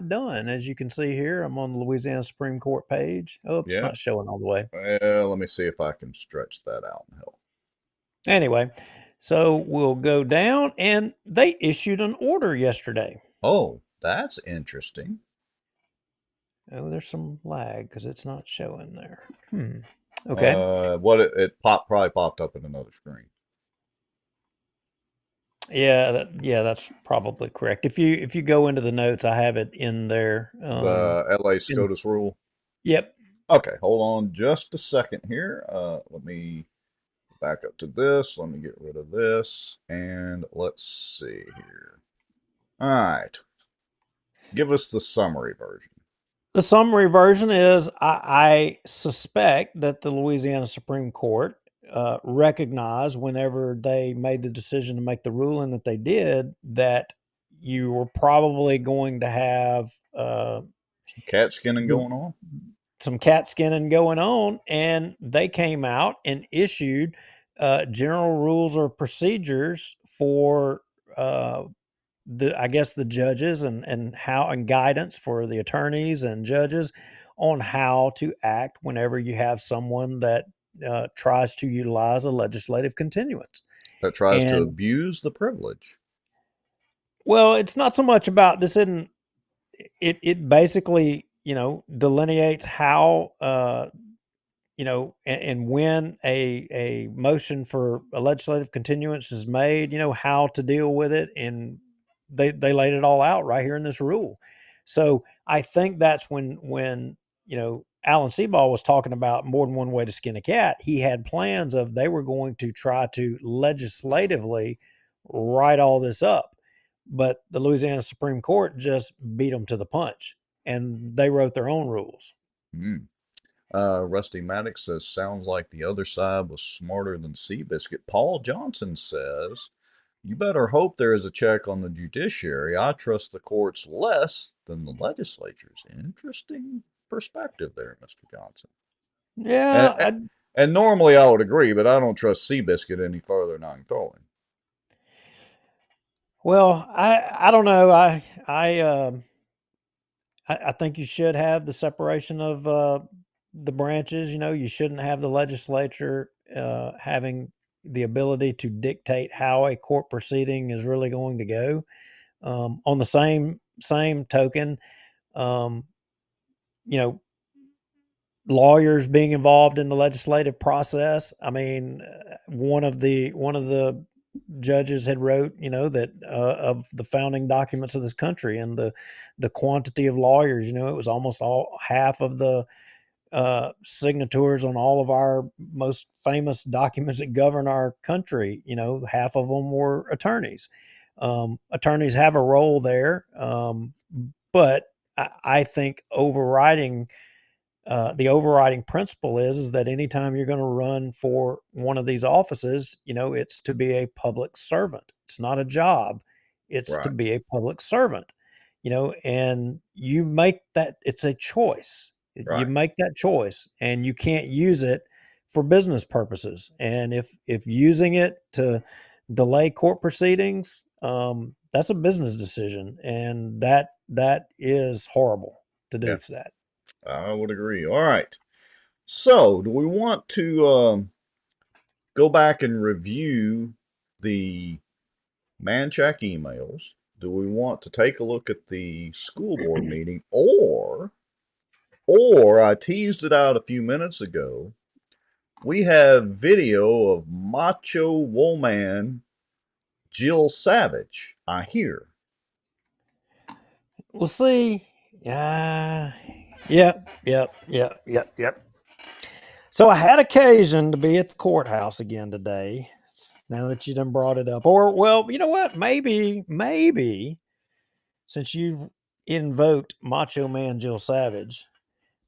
done. As you can see here, I'm on the Louisiana Supreme Court page. Oh, it's not showing all the way. Well, let me see if I can stretch that out and help. Anyway, so we'll go down, and they issued an order yesterday. Oh, that's interesting. Oh, there's some lag because it's not showing there. Okay. It probably popped up in another screen. Yeah, that's probably correct. If you go into the notes, I have it in there. The LA SCOTUS rule. Yep. Okay, hold on just a second here. Let me back up to this. Let me get rid of this, and let's see here. All right, give us the summary version. The summary version is I suspect that the Louisiana Supreme Court recognized whenever they made the decision to make the ruling that they did that you were probably going to have Cat skinning going on. Some cat skinning going on, and they came out and issued general rules or procedures for the judges and guidance for the attorneys and judges on how to act whenever you have someone that tries to utilize a legislative continuance. That tries to abuse the privilege. Well, it's not so much about this. It basically, delineates how, and when a motion for a legislative continuance is made, how to deal with it. And they laid it all out right here in this rule. So I think that's when Alan Seaball was talking about more than one way to skin a cat. He had plans of they were going to try to legislatively write all this up. But the Louisiana Supreme Court just beat them to the punch, and they wrote their own rules. Rusty Maddox says, sounds like the other side was smarter than Seabiscuit. Paul Johnson says, you better hope there is a check on the judiciary. I trust the courts less than the legislatures. Interesting perspective there, Mr. Johnson. Yeah. And normally I would agree, but I don't trust Seabiscuit any further than I can throw him. Well, I don't know. I think you should have the separation of the branches. You shouldn't have the legislature having the ability to dictate how a court proceeding is really going to go. On the same token, lawyers being involved in the legislative process. I mean, one of the judges had wrote, that of the founding documents of this country and the quantity of lawyers, it was almost half of the signatories on all of our most famous documents that govern our country. Half of them were attorneys. Attorneys have a role there, but I think the overriding principle is that anytime you're going to run for one of these offices, it's to be a public servant. It's not a job. It's to be a public servant, and you make that, it's a choice. You make that choice, and you can't use it for business purposes. And if using it to delay court proceedings, that's a business decision, and that is horrible to do that. I would agree. All right. So, do we want to go back and review the man-check emails? Do we want to take a look at the school board meeting? Or I teased it out a few minutes ago, we have video of Macho Woman Jill Savage, I hear. We'll see. Yep. So I had occasion to be at the courthouse again today, now that you done brought it up. Or, well, you know what? Maybe, since you've invoked Macho Man Jill Savage,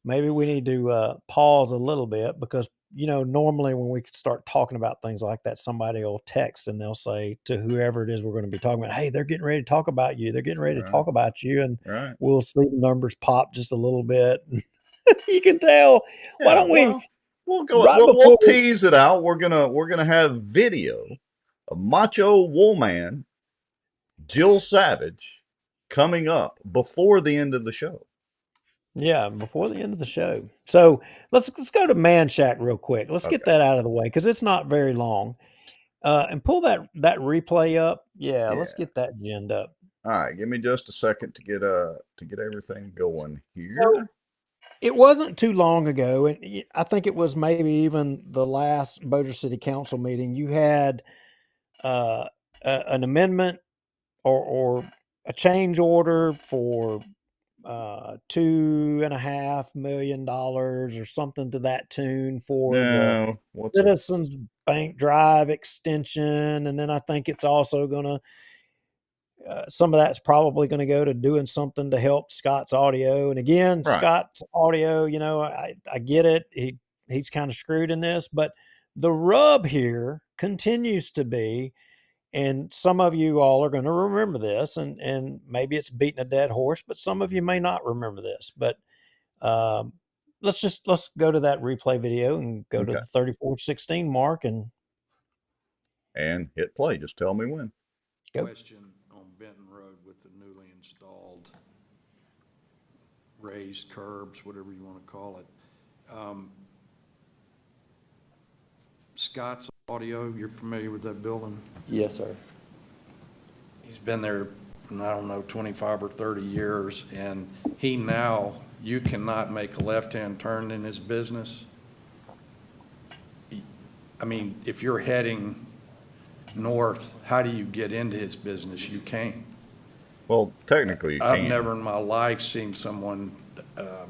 maybe we need to pause a little bit because, normally when we start talking about things like that, somebody will text and they'll say to whoever it is we're going to be talking about, hey, they're getting ready to talk about you. They're getting ready to talk about you. And we'll see the numbers pop just a little bit. You can tell. Yeah, why don't we? We'll go. We'll tease it out. We're gonna have video of Macho Woman Jill Savage coming up before the end of the show. Yeah, before the end of the show. So let's go to Man Shack real quick. Let's get that out of the way because it's not very long. And pull that replay up. Yeah, let's get that ginned up. All right, give me just a second to get everything going here. It wasn't too long ago, and I think it was maybe even the last Bossier City Council meeting. You had an amendment or a change order for $2.5 million or something to that tune for the No, what's a Citizens Bank Drive extension, and then I think it's also going to some of that's probably going to go to doing something to help Scott's audio. And again, right? Scott's audio, I get it. He's kind of screwed in this, but the rub here continues to be, and some of you all are going to remember this, and maybe it's beating a dead horse, but some of you may not remember this. But let's go to that replay video and go to Okay. the 3416 mark and hit play. Just tell me when. Go. Question on Benton Road with the newly installed raised curbs, whatever you want to call it. Scott's Audio, you're familiar with that building? Yes, sir. He's been there, I don't know, 25 or 30 years, and you cannot make a left-hand turn in his business. I mean, if you're heading north, how do you get into his business? You can't. Well, technically, you I've can. never in my life seen someone a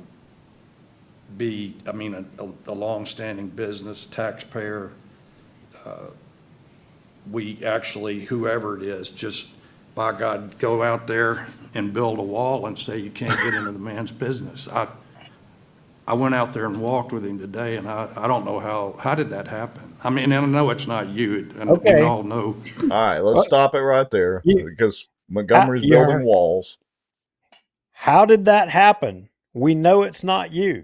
long-standing business, taxpayer. We actually, whoever it is, just, by God, go out there and build a wall and say you can't get into the man's business. I went out there and walked with him today, and I don't know how did that happen? I mean, and I know it's not you, and Okay. we all know. All right, let's stop it right there because Montgomery's building walls. How did that happen? We know it's not you.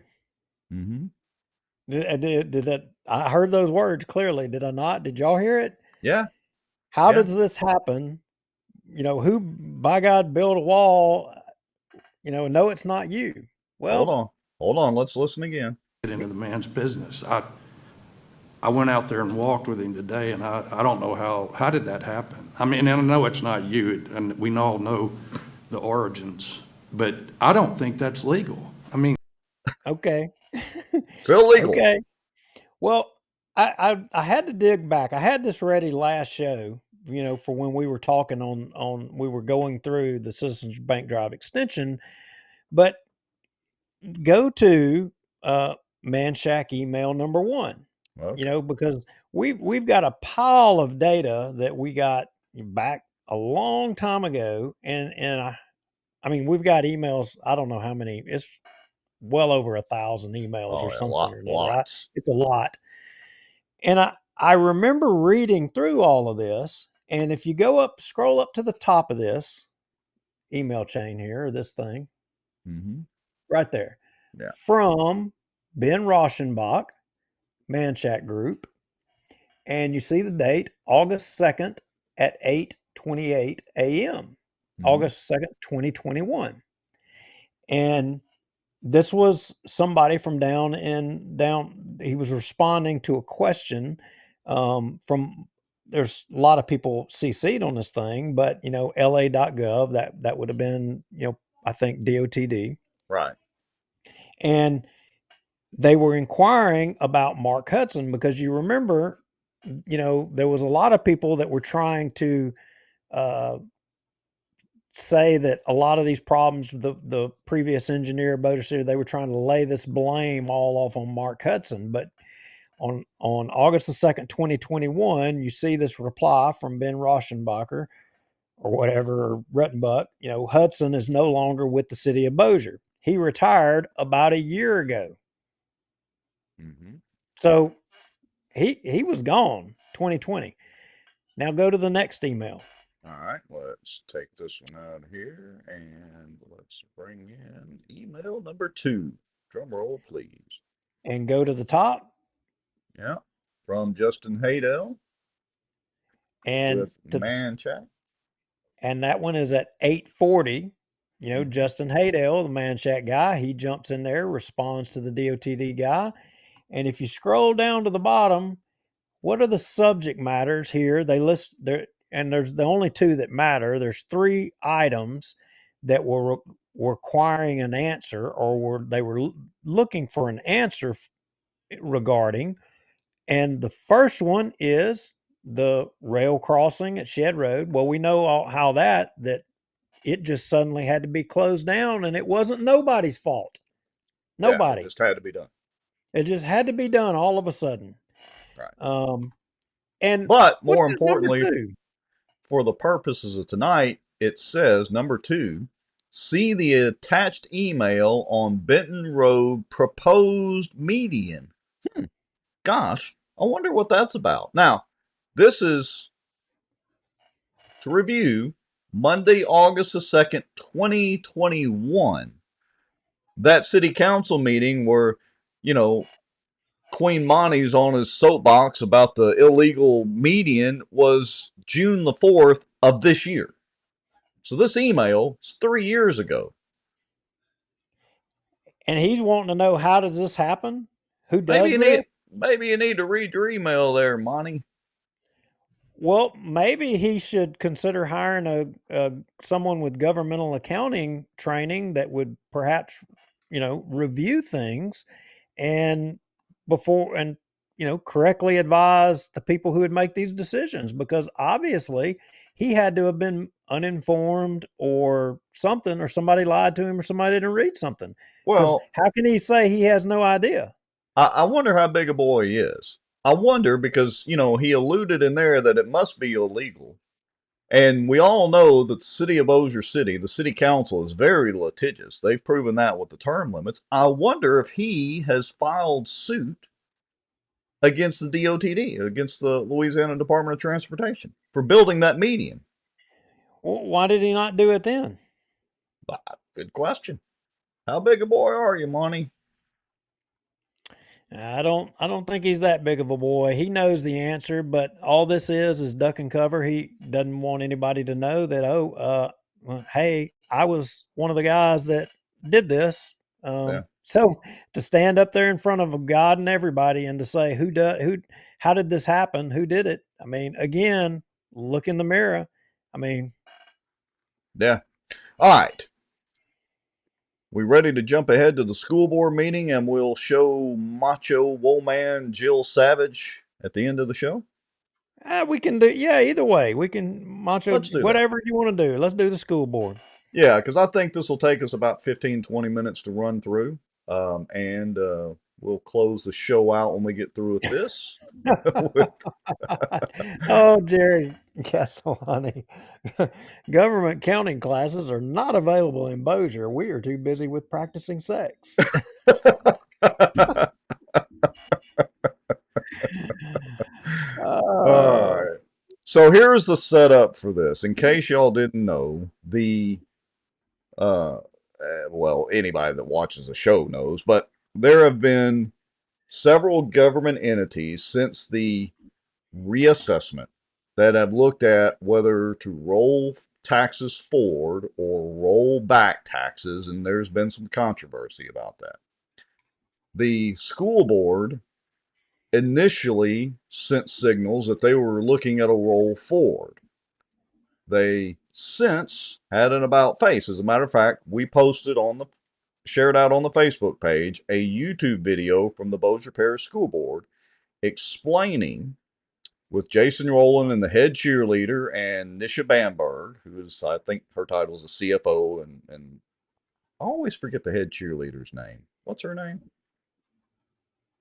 Mm-hmm. Did that? I heard those words clearly. Did I not? Did y'all hear it? Yeah. How does this happen? Who, by God, built a wall? No, it's not you. Well, hold on. Let's listen again. Get into the man's business. I went out there and walked with him today, and I don't know how did that happen? I mean, and I know it's not you, and we all know the origins, but I don't think that's legal. I mean, okay. It's illegal. Okay. Well, I had to dig back. I had this ready last show, for when we were talking we were going through the Citizens Bank Drive extension, but go to Manshack email number 1. Okay. Because we've got a pile of data that we got back a long time ago, and I mean we've got emails. I don't know how many. It's well over 1,000 emails or something or another. Lots. It's a lot. And I remember reading through all of this, and if you scroll up to the top of this email chain here, or this thing, right there, from Ben Rauschenbach, Manshack Group, and you see the date, August 2nd at 8:28 a.m., August 2nd, 2021. And this was somebody from down, he was responding to a question from, there's a lot of people CC'd on this thing, but, LA.gov, that would have been, I think DOTD. Right. And they were inquiring about Mark Hudson because you remember, there was a lot of people that were trying to say that a lot of these problems, the previous engineer of Bossier City, they were trying to lay this blame all off on Mark Hudson. But on August the 2nd, 2021, you see this reply from Ben Rauschenbacher or whatever, or Ruttenbuck, Hudson is no longer with the city of Bossier. He retired about a year ago. So he was gone 2020. Now go to the next email. All right, let's take this one out here and let's bring in email number 2. Drum roll, please. And go to the top. Yeah, from Justin Haydell. And with Manshack. And that one is at 8:40. Justin Haydell, the Manshack guy, he jumps in there, responds to the DOTD guy. And if you scroll down to the bottom, what are the subject matters here? They list there, and there's the only 2 that matter. There's 3 items that were requiring an answer, or they were looking for an answer regarding. And the first one is the rail crossing at Shed Road. Well, we know how that it just suddenly had to be closed down, and it wasn't nobody's fault. Nobody. Yeah, it just had to be done. It just had to be done all of a sudden. Right. And but what's more that number importantly, two? for the purposes of tonight, it says number 2, see the attached email on Benton Road proposed median. Gosh, I wonder what that's about. Now, this is, to review, Monday, August the 2nd, 2021. That city council meeting where, you know, Queen Monty's on his soapbox about the illegal median was June the 4th of this year. So this email is 3 years ago. And he's wanting to know, how does this happen? Who does Maybe you need to read your email there, Monty. Well, maybe he should consider hiring someone with governmental accounting training that would perhaps, review things and correctly advise the people who would make these decisions, because obviously he had to have been uninformed or something, or somebody lied to him, or somebody didn't read something. Well, how can he say he has no idea? I wonder how big a boy he is. I wonder because, he alluded in there that it must be illegal. And we all know that the city of Bossier City, the city council, is very litigious. They've proven that with the term limits. I wonder if he has filed suit against the DOTD, against the Louisiana Department of Transportation, for building that median. Well, why did he not do it then? Good question. How big a boy are you, Monty? I don't think he's that big of a boy. He knows the answer, but all this is duck and cover. He doesn't want anybody to know that, hey, I was one of the guys that did this. So to stand up there in front of God and everybody and to say, how did this happen? Who did it? I mean, again, look in the mirror. I mean, yeah. All right. We ready to jump ahead to the school board meeting, and we'll show Macho Woolman Jill Savage at the end of the show? We can do, either way. We can, Macho, whatever you want to do. Let's do the school board. Yeah, because I think this will take us about 15, 20 minutes to run through. And we'll close the show out when we get through with this. Oh, Jerry Castellani. Government counting classes are not available in Bossier. We are too busy with practicing sex. All right. So here's the setup for this. In case y'all didn't know, anybody that watches the show knows, but there have been several government entities since the reassessment that have looked at whether to roll taxes forward or roll back taxes, and there's been some controversy about that. The school board initially sent signals that they were looking at a roll forward. They since had an about face. As a matter of fact, we shared out on the Facebook page a YouTube video from the Bossier Parish School Board explaining, with Jason Rowland and the head cheerleader and Nisha Bamberg, who is, I think her title is a CFO, and I always forget the head cheerleader's name. What's her name?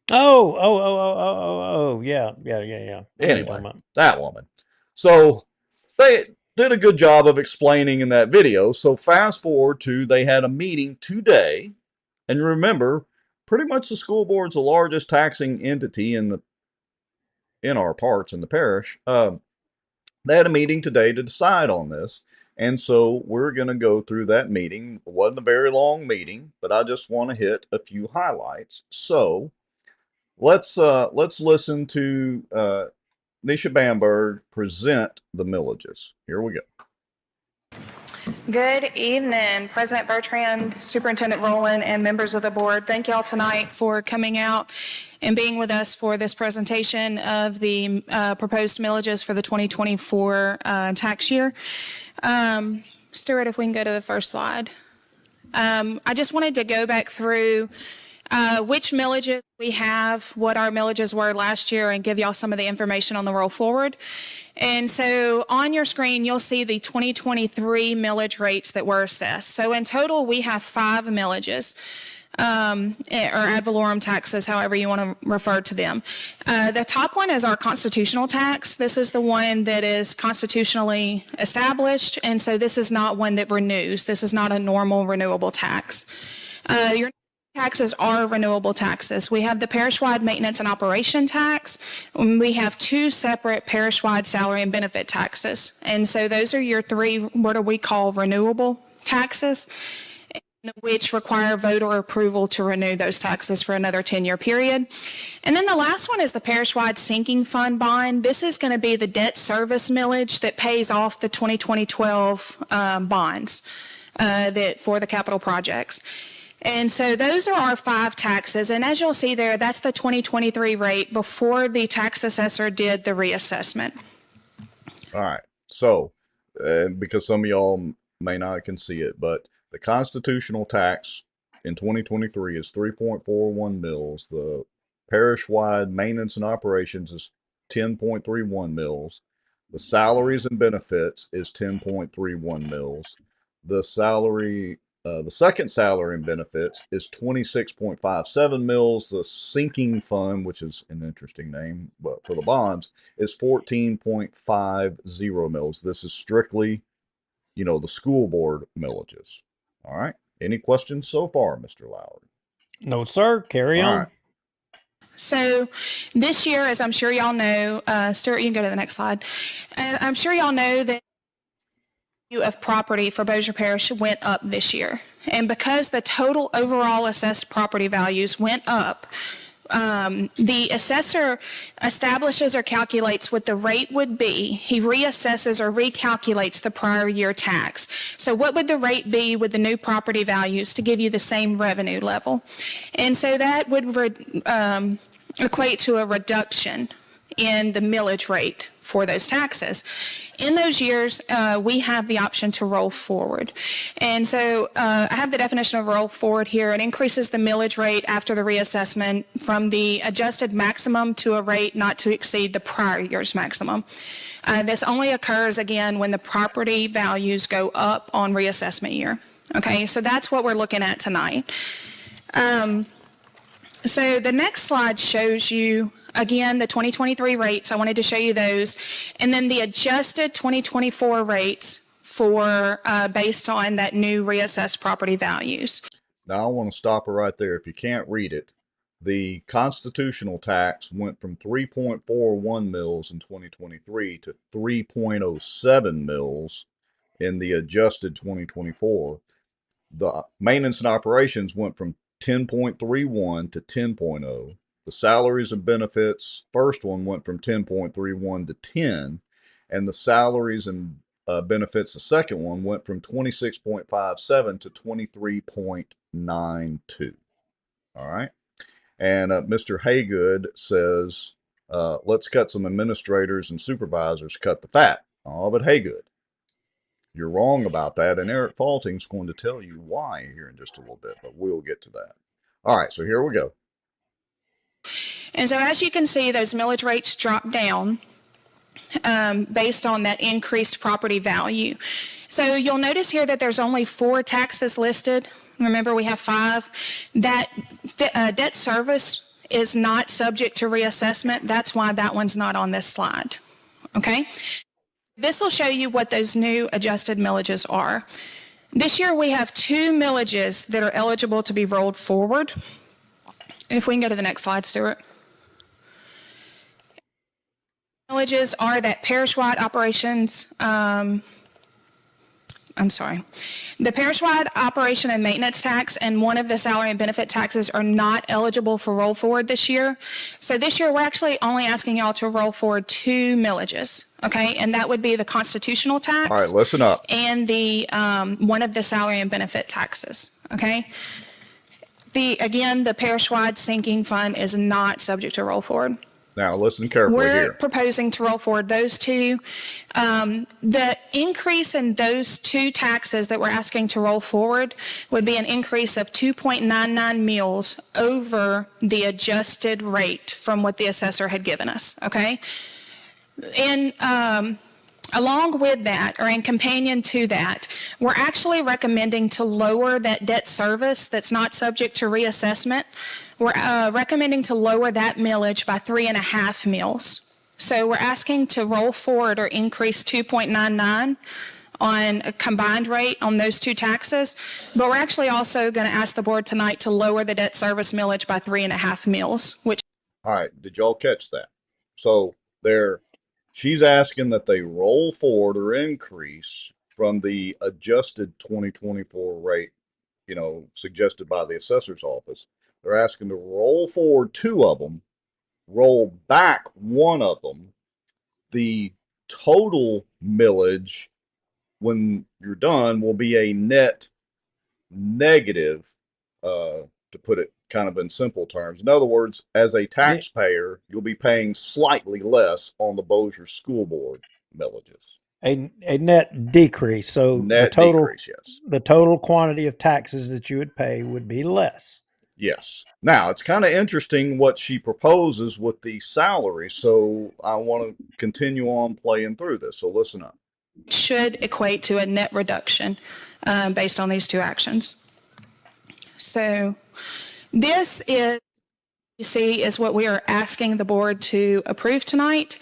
Yeah. Anyway, that woman. So they did a good job of explaining in that video. So fast forward to, they had a meeting today, and remember, pretty much the school board's the largest taxing entity in our parts in the parish. They had a meeting today to decide on this, and so we're going to go through that meeting. It wasn't a very long meeting, but I just want to hit a few highlights. So let's listen to Nisha Bamberg present the millages. Here we go. Good evening, President Bertrand, Superintendent Rowland, and members of the board. Thank you all tonight for coming out and being with us for this presentation of the proposed millages for the 2024 tax year. Stuart, if we can go to the first slide. I just wanted to go back through which millages we have, what our millages were last year, and give y'all some of the information on the roll forward. And so on your screen, you'll see the 2023 millage rates that were assessed. So in total, we have 5 millages. Or ad valorem taxes, however you want to refer to them. The top one is our constitutional tax. This is the one that is constitutionally established, and so this is not one that renews. This is not a normal renewable tax. Your taxes are renewable taxes. We have the parish-wide maintenance and operation tax. We have 2 separate parish-wide salary and benefit taxes, and so those are your 3, what do we call renewable taxes, which require voter approval to renew those taxes for another 10-year period. And then the last one is the parish-wide sinking fund bond. This is going to be the debt service millage that pays off the 2012 bonds that for the capital projects. And so those are our 5 taxes. And as you'll see there, that's the 2023 rate before the tax assessor did the reassessment. All right. So, because some of y'all may not can see it, but the constitutional tax in 2023 is 3.41 mils. The parish-wide maintenance and operations is 10.31 mils. The salaries and benefits is 10.31 mils. The second salary and benefits is 26.57 mils. The sinking fund, which is an interesting name, but for the bonds, is 14.50 mils. This is strictly, the school board millages. All right. Any questions so far, Mr. Lowry? No, sir. Carry on. Right. So this year, as I'm sure y'all know, Stuart, you can go to the next slide. I'm sure y'all know that the value of property for Bossier Parish went up this year. And because the total overall assessed property values went up, the assessor establishes or calculates what the rate would be. He reassesses or recalculates the prior year tax. So what would the rate be with the new property values to give you the same revenue level? And so that would equate to a reduction in the millage rate for those taxes. In those years, we have the option to roll forward. And so I have the definition of roll forward here. It increases the millage rate after the reassessment from the adjusted maximum to a rate not to exceed the prior year's maximum. This only occurs, again, when the property values go up on reassessment year. Okay, so that's what we're looking at tonight. So the next slide shows you, again, the 2023 rates. I wanted to show you those. And then the adjusted 2024 rates for based on that new reassessed property values. Now, I want to stop her right there. If you can't read it, the constitutional tax went from 3.41 mils in 2023 to 3.07 mils in the adjusted 2024. The maintenance and operations went from 10.31 to 10.0. The salaries and benefits, first one went from 10.31 to 10, and the salaries and benefits, the second one, went from 26.57 to 23.92. All right. And Mr. Haygood says, let's cut some administrators and supervisors, cut the fat. Oh, but Haygood, you're wrong about that, and Eric Faulting's going to tell you why here in just a little bit, but we'll get to that. All right, so here we go. And so as you can see, those millage rates drop down based on that increased property value. So you'll notice here that there's only 4 taxes listed. Remember, we have 5. That debt service is not subject to reassessment. That's why that one's not on this slide. Okay? This will show you what those new adjusted millages are. This year we have 2 millages that are eligible to be rolled forward. If we can go to the next slide, Stuart. Millages are that parish-wide operations, the parish-wide operation and maintenance tax and one of the salary and benefit taxes are not eligible for roll forward this year. So this year we're actually only asking y'all to roll forward 2 millages, okay? And that would be the constitutional tax. All right, listen up. And the one of the salary and benefit taxes, okay? The parish-wide sinking fund is not subject to roll forward. Now, listen carefully We're here. proposing to roll forward those two. The increase in those two taxes that we're asking to roll forward would be an increase of 2.99 meals over the adjusted rate from what the assessor had given us, okay? And along with that, or in companion to that, we're actually recommending to lower that debt service that's not subject to reassessment. We're recommending to lower that millage by 3.5 meals. So we're asking to roll forward or increase 2.99 on a combined rate on those two taxes, but we're actually also going to ask the board tonight to lower the debt service millage by 3.5 meals, which. All right, did y'all catch that? So she's asking that they roll forward or increase from the adjusted 2024 rate, suggested by the assessor's office. They're asking to roll forward two of them, roll back one of them. The total millage, when you're done, will be a net negative, to put it kind of in simple terms. In other words, as a taxpayer, you'll be paying slightly less on the Bossier School Board millages. A net decrease. So net decrease, yes. The total quantity of taxes that you would pay would be less. Yes. Now, it's kind of interesting what she proposes with the salary, so I want to continue on playing through this, so listen up. Should equate to a net reduction based on these two actions. So this is, you see, is what we are asking the board to approve tonight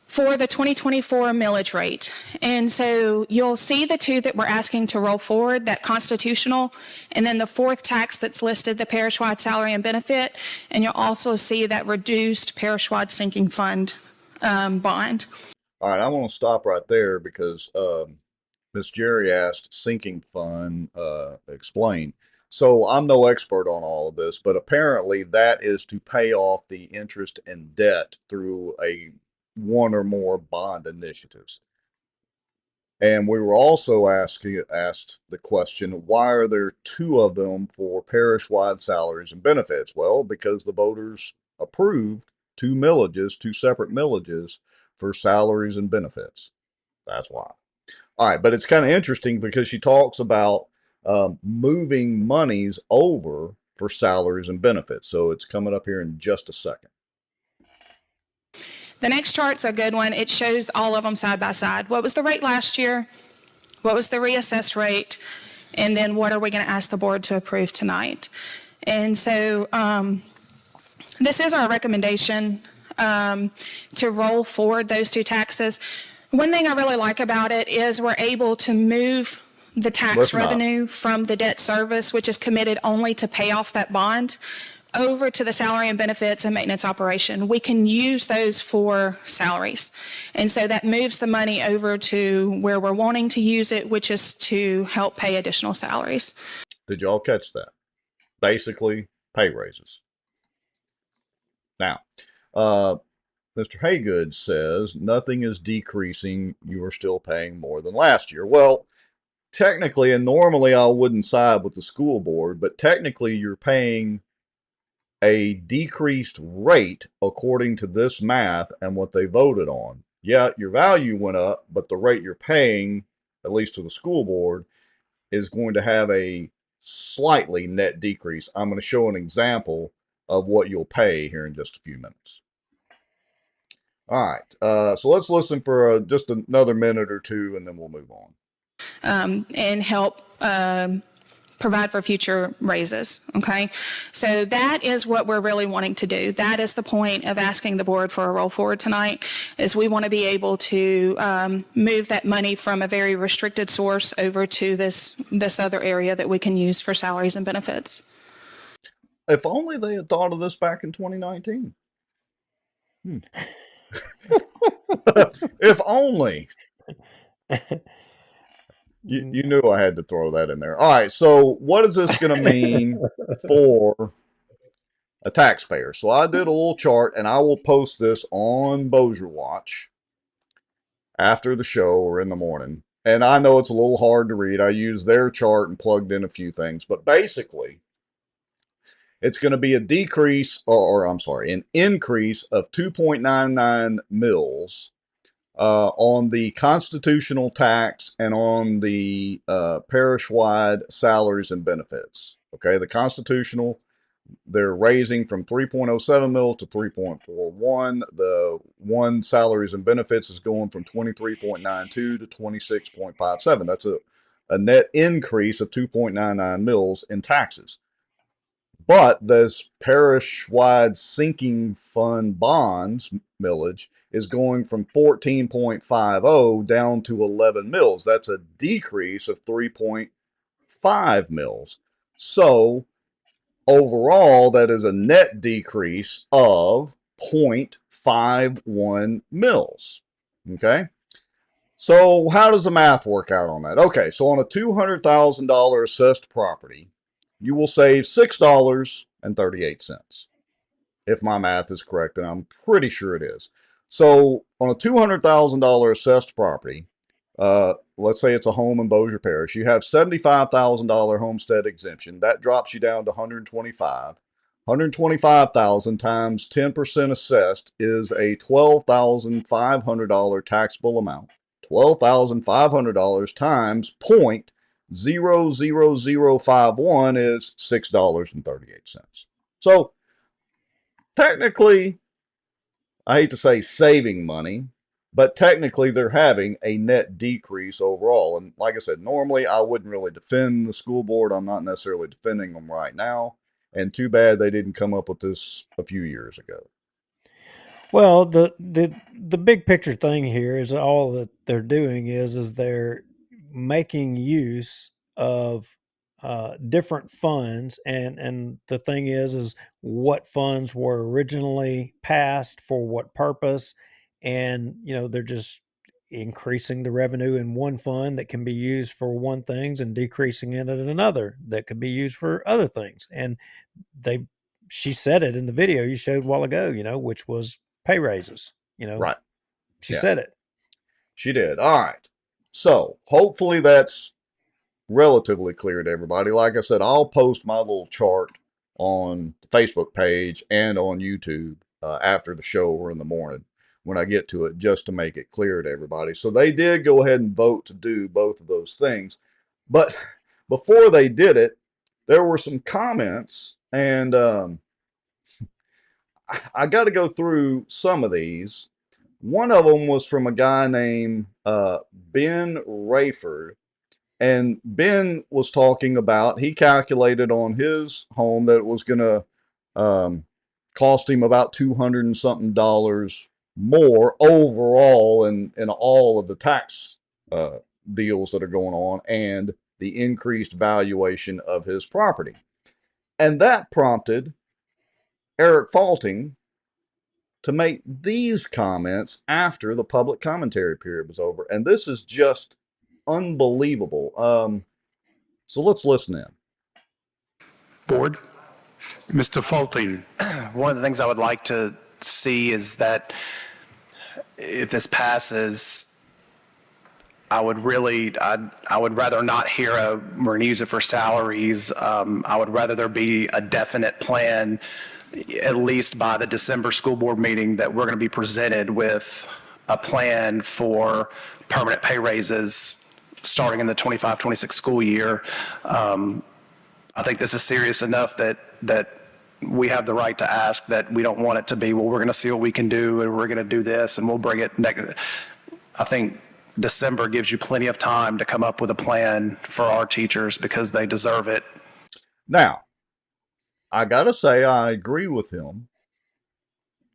for the 2024 millage rate. And so you'll see the two that we're asking to roll forward, that constitutional, and then the fourth tax that's listed, the parish-wide salary and benefit, and you'll also see that reduced parish-wide sinking fund bond. All right, I want to stop right there because Ms. Jerry asked sinking fund explain. So I'm no expert on all of this, but apparently that is to pay off the interest and debt through one or more bond initiatives. And we were also asked the question, why are there two of them for parish-wide salaries and benefits? Well, because the voters approved two separate millages for salaries and benefits. That's why. All right, but it's kind of interesting because she talks about moving monies over for salaries and benefits. So it's coming up here in just a second. The next chart's a good one. It shows all of them side by side. What was the rate last year? What was the reassessed rate? And then what are we going to ask the board to approve tonight? And so this is our recommendation to roll forward those two taxes. One thing I really like about it is we're able to move the tax revenue from the debt service, which is committed only to pay off that bond, over to the salary and benefits and maintenance operation. We can use those for salaries. And so that moves the money over to where we're wanting to use it, which is to help pay additional salaries. Did y'all catch that? Basically, pay raises. Now, Mr. Haygood says nothing is decreasing. You are still paying more than last year. Well, technically, and normally I wouldn't side with the school board, but technically you're paying a decreased rate according to this math and what they voted on. Yeah, your value went up, but the rate you're paying, at least to the school board, is going to have a slightly net decrease. I'm going to show an example of what you'll pay here in just a few minutes. All right, so let's listen for just another minute or two, and then we'll move on. And help provide for future raises, okay? So that is what we're really wanting to do. That is the point of asking the board for a roll forward tonight, is we want to be able to move that money from a very restricted source over to this other area that we can use for salaries and benefits. If only they had thought of this back in 2019. If only. You knew I had to throw that in there. All right, so what is this going to mean for a taxpayer? So I did a little chart, and I will post this on Bossier Watch after the show or in the morning. And I know it's a little hard to read. I used their chart and plugged in a few things. But basically, it's going to be a decrease, or I'm sorry, an increase of 2.99 mils on the constitutional tax and on the parish-wide salaries and benefits. Okay, the constitutional, they're raising from 3.07 mils to 3.41. The one salaries and benefits is going from 23.92 to 26.57. That's a net increase of 2.99 mils in taxes. But this parish-wide sinking fund bonds millage is going from 14.50 down to 11 mils. That's a decrease of 3.5 mils. So overall, that is a net decrease of 0.51 mils. Okay? So how does the math work out on that? Okay, so on a $200,000 assessed property, you will save $6.38. If my math is correct, and I'm pretty sure it is. So on a $200,000 assessed property, let's say it's a home in Bossier Parish, you have $75,000 homestead exemption. That drops you down to $125,000. $125,000 times 10% assessed is a $12,500 taxable amount. $12,500 times 0.00051 is $6.38. So technically, I hate to say saving money, but technically they're having a net decrease overall. And like I said, normally I wouldn't really defend the school board. I'm not necessarily defending them right now. And too bad they didn't come up with this a few years ago. Well, the big picture thing here is all that they're doing is they're making use of different funds, and the thing is what funds were originally passed for what purpose, and they're just increasing the revenue in one fund that can be used for one things and decreasing it in another that could be used for other things. And she said it in the video you showed a while ago, which was pay raises, Right. She said it. She did. All right. So hopefully that's relatively clear to everybody. Like I said, I'll post my little chart on the Facebook page and on YouTube after the show or in the morning when I get to it, just to make it clear to everybody. So they did go ahead and vote to do both of those things. But before they did it, there were some comments, and I got to go through some of these. One of them was from a guy named Ben Rayford. And Ben was talking about, he calculated on his home that it was going to cost him about $200 and something more overall in all of the tax deals that are going on and the increased valuation of his property. And that prompted Eric Faulting to make these comments after the public commentary period was over. And this is just unbelievable. So let's listen in. Board, Mr. Faulting, one of the things I would like to see is that if this passes, I would rather not hear we're going to use it for salaries. I would rather there be a definite plan, at least by the December school board meeting, that we're going to be presented with a plan for permanent pay raises starting in the 25-26 school year. I think this is serious enough that we have the right to ask, that we don't want it to be, well, we're going to see what we can do and we're going to do this and we'll bring it next. I think December gives you plenty of time to come up with a plan for our teachers because they deserve it. Now, I got to say, I agree with him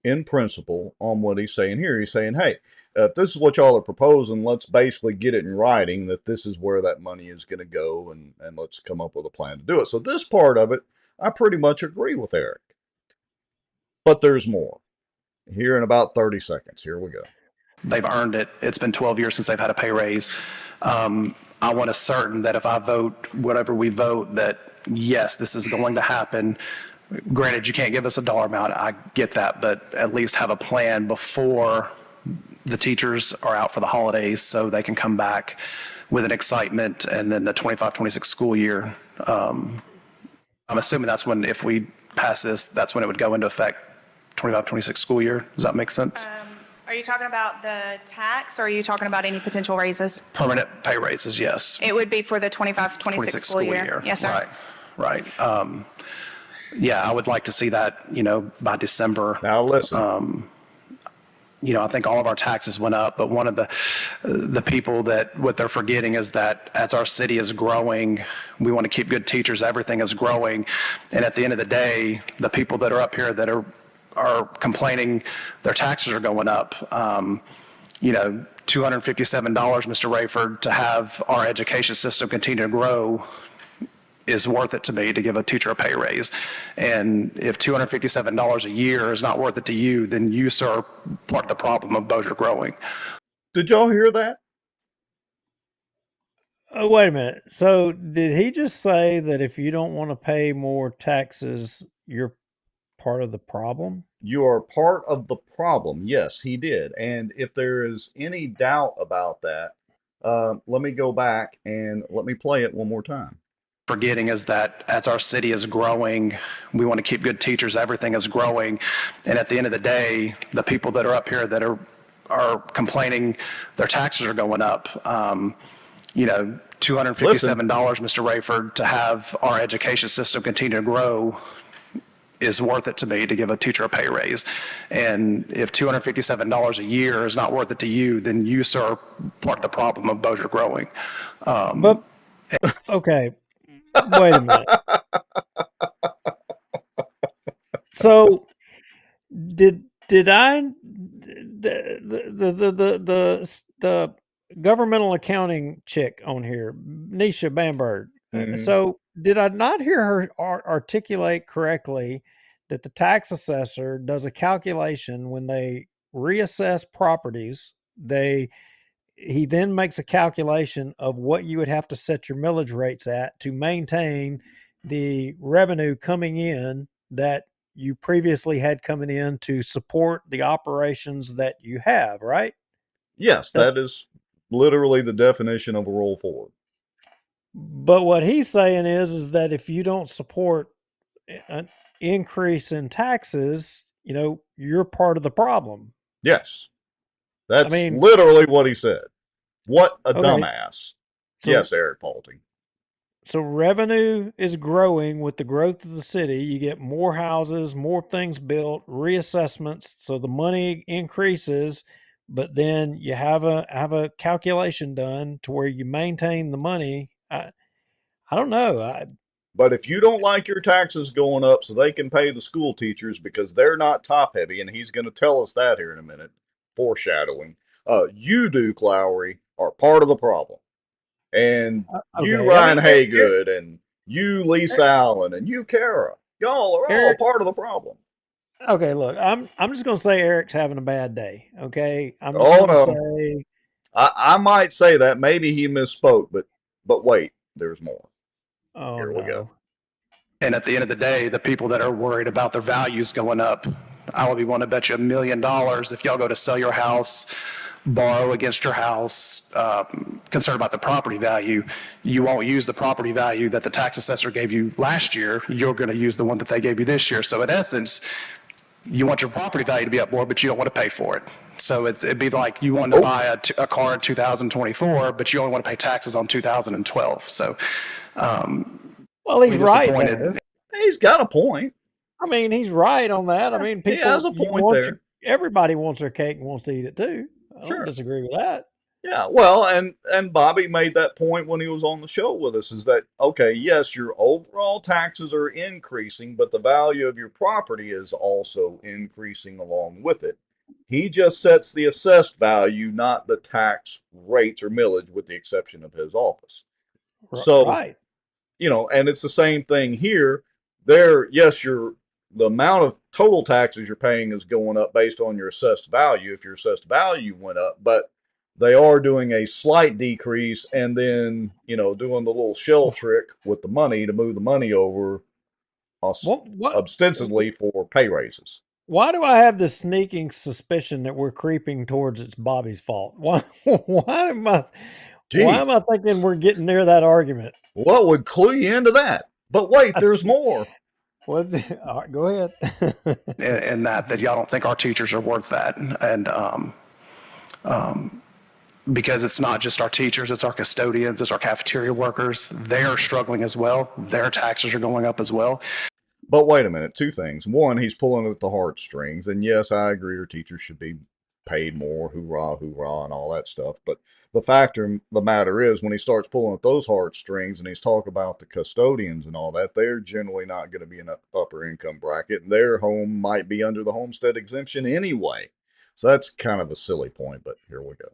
in principle on what he's saying here. He's saying, hey, if this is what y'all are proposing, let's basically get it in writing that this is where that money is going to go, and let's come up with a plan to do it. So this part of it, I pretty much agree with Eric. But there's more. Here in about 30 seconds. Here we go. They've earned it. It's been 12 years since they've had a pay raise. I want to certain that if I vote whatever we vote, that yes, this is going to happen. Granted, you can't give us a dollar amount. I get that, but at least have a plan before the teachers are out for the holidays so they can come back with an excitement, and then the 25-26 school year. I'm assuming that's when, if we pass this, that's when it would go into effect, 25-26 school year. Does that make sense? Are you talking about the tax, or are you talking about any potential raises? Permanent pay raises, yes. It would be for the 25-26 school year. Yes, sir. Right. Yeah, I would like to see that, by December. Now listen. I think all of our taxes went up, but one of the people that what they're forgetting is that as our city is growing, we want to keep good teachers. Everything is growing, and at the end of the day, the people that are up here that are complaining their taxes are going up. $257, Mr. Rayford, to have our education system continue to grow is worth it to me to give a teacher a pay raise. And if $257 a year is not worth it to you, then you, sir, are part of the problem of Bossier growing. Did y'all hear that? Oh, wait a minute. So did he just say that if you don't want to pay more taxes, you're part of the problem? You are part of the problem. Yes, he did. And if there is any doubt about that, let me go back and let me play it one more time. Forgetting is that as our city is growing, we want to keep good teachers. Everything is growing. And at the end of the day, the people that are up here that are complaining their taxes are going up. $257, Mr. Rayford, to have our education system continue to grow is worth it to me to give a teacher a pay raise. And if $257 a year is not worth it to you, then you, sir, are part of the problem of Bossier growing. Okay. Wait a minute. So did I the governmental accounting chick on here, Nisha Bamberg? So did I not hear her articulate correctly that the tax assessor does a calculation when they reassess properties? He then makes a calculation of what you would have to set your millage rates at to maintain the revenue coming in that you previously had coming in to support the operations that you have, right? Yes, that is literally the definition of a roll forward. But what he's saying is that if you don't support an increase in taxes, you're part of the problem. Yes. That's literally what he said. What a Okay. dumbass. Yes, Eric Paulting. So revenue is growing with the growth of the city. You get more houses, more things built, reassessments. So the money increases, but then you have a calculation done to where you maintain the money. I don't know. But if you don't like your taxes going up so they can pay the school teachers because they're not top heavy, and he's going to tell us that here in a minute, foreshadowing, you, Duke Lowry, are part of the problem. And you, Ryan Haygood, and you, Lisa Allen, and you, Kara, y'all are all part of the problem. Okay, look, I'm just going to say Eric's having a bad day. Okay, I'm just going to say. I might say that. Maybe he misspoke, but wait, there's more. Oh, here we go. And at the end of the day, the people that are worried about their values going up, I would be willing to bet you $1 million if y'all go to sell your house, borrow against your house, concerned about the property value, you won't use the property value that the tax assessor gave you last year. You're going to use the one that they gave you this year. So in essence, you want your property value to be up more, but you don't want to pay for it. So it'd be like you want to buy a car in 2024, but you only want to pay taxes on 2012. So, well, he's right there. He's got a point. I mean, he's right on that. I mean, people, he has a point there. Everybody wants their cake and wants to eat it too. I don't disagree with that. Yeah, well, and Bobby made that point when he was on the show with us, is that, okay, yes, your overall taxes are increasing, but the value of your property is also increasing along with it. He just sets the assessed value, not the tax rates or millage, with the exception of his office. So, and it's the same thing here. Yes, the amount of total taxes you're paying is going up based on your assessed value, if your assessed value went up, but they are doing a slight decrease and then, doing the little shell trick with the money to move the money over ostensibly for pay raises. Why do I have this sneaking suspicion that we're creeping towards it's Bobby's fault? Why am I thinking we're getting near that argument? What would clue you into that? But wait, there's more. All right, go ahead. And that y'all don't think our teachers are worth that. And because it's not just our teachers, it's our custodians, it's our cafeteria workers. They're struggling as well. Their taxes are going up as well. But wait a minute, two things. One, he's pulling at the heartstrings, and yes, I agree your teachers should be paid more, hoorah, hoorah, and all that stuff. But the fact of the matter is, when he starts pulling at those heartstrings and he's talking about the custodians and all that, they're generally not going to be in an upper income bracket, and their home might be under the homestead exemption anyway. So that's kind of a silly point, but here we go.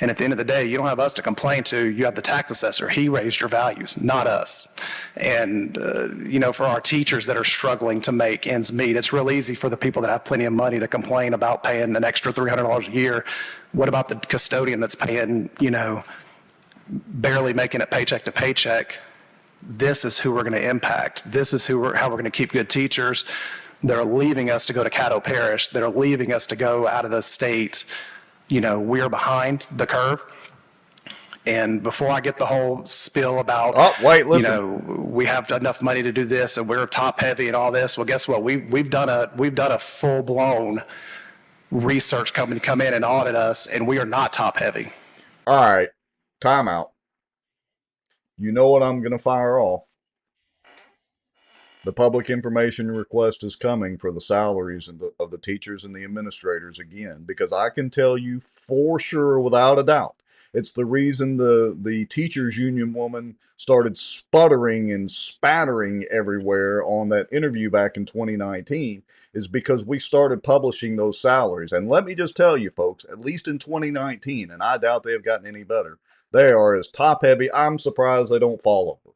And at the end of the day, you don't have us to complain to. You have the tax assessor. He raised your values, not us. And, for our teachers that are struggling to make ends meet, it's real easy for the people that have plenty of money to complain about paying an extra $300 a year. What about the custodian that's paying, barely making it paycheck to paycheck? This is who we're going to impact. This is how we're going to keep good teachers. They're leaving us to go to Caddo Parish. They're leaving us to go out of the state. We are behind the curve. And before I get the whole spiel about, we have enough money to do this and we're top heavy and all this. Well, guess what? We've done a full blown research company come in and audit us, and we are not top heavy. All right, time out. You know what I'm going to fire off? The public information request is coming for the salaries of the teachers and the administrators again, because I can tell you for sure, without a doubt, it's the reason the teachers union woman started sputtering and spattering everywhere on that interview back in 2019 is because we started publishing those salaries. And let me just tell you folks, at least in 2019, and I doubt they have gotten any better, they are as top heavy. I'm surprised they don't fall over.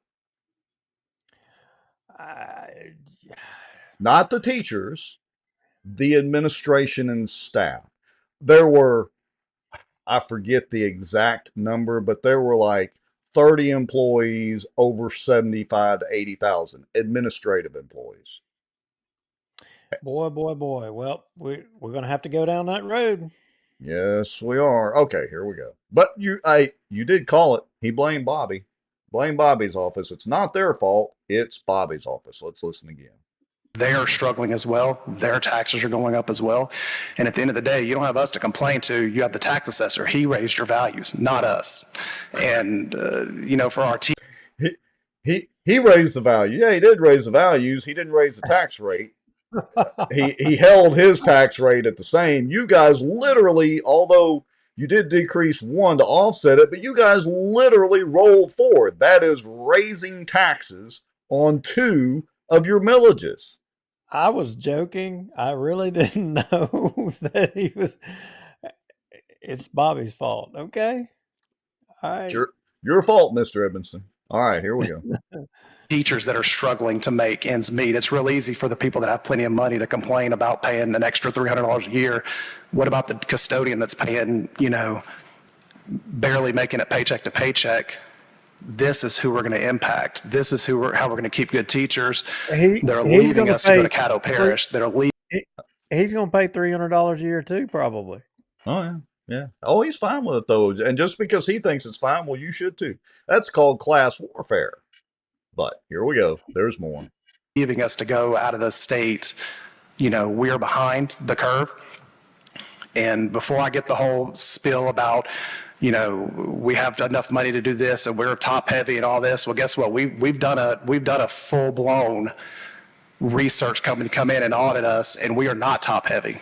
Not the teachers, the administration and staff. There were, I forget the exact number, but there were like 30 employees over 75 to 80,000 administrative employees. Boy. Well, we're going to have to go down that road. Yes, we are. Okay, here we go. But you did call it. He blamed Bobby. Blame Bobby's office. It's not their fault. It's Bobby's office. Let's listen again. They are struggling as well. Their taxes are going up as well. And at the end of the day, you don't have us to complain to. You have the tax assessor. He raised your values, not us. And, for our team. He raised the value. Yeah, he did raise the values. He didn't raise the tax rate. He held his tax rate at the same. You guys literally, although you did decrease one to offset it, but you guys literally rolled forward. That is raising taxes on 2 of your millages. I was joking. I really didn't know that he was. It's Bobby's fault. Okay. All right. Your fault, Mr. Edmonston. All right, here we go. Teachers that are struggling to make ends meet. It's real easy for the people that have plenty of money to complain about paying an extra $300 a year. What about the custodian that's paying, barely making it paycheck to paycheck? This is who we're going to impact. This is how we're going to keep good teachers. They're leaving us to go to Caddo Parish. He's going to pay $300 a year too, probably. Oh, yeah. Yeah. Oh, he's fine with it, though. And just because he thinks it's fine, well, you should too. That's called class warfare. But here we go. There's more. Leaving us to go out of the state. We're behind the curve. And before I get the whole spiel about, we have enough money to do this and we're top heavy and all this. Well, guess what? We've done a full blown research company come in and audit us, and we are not top heavy.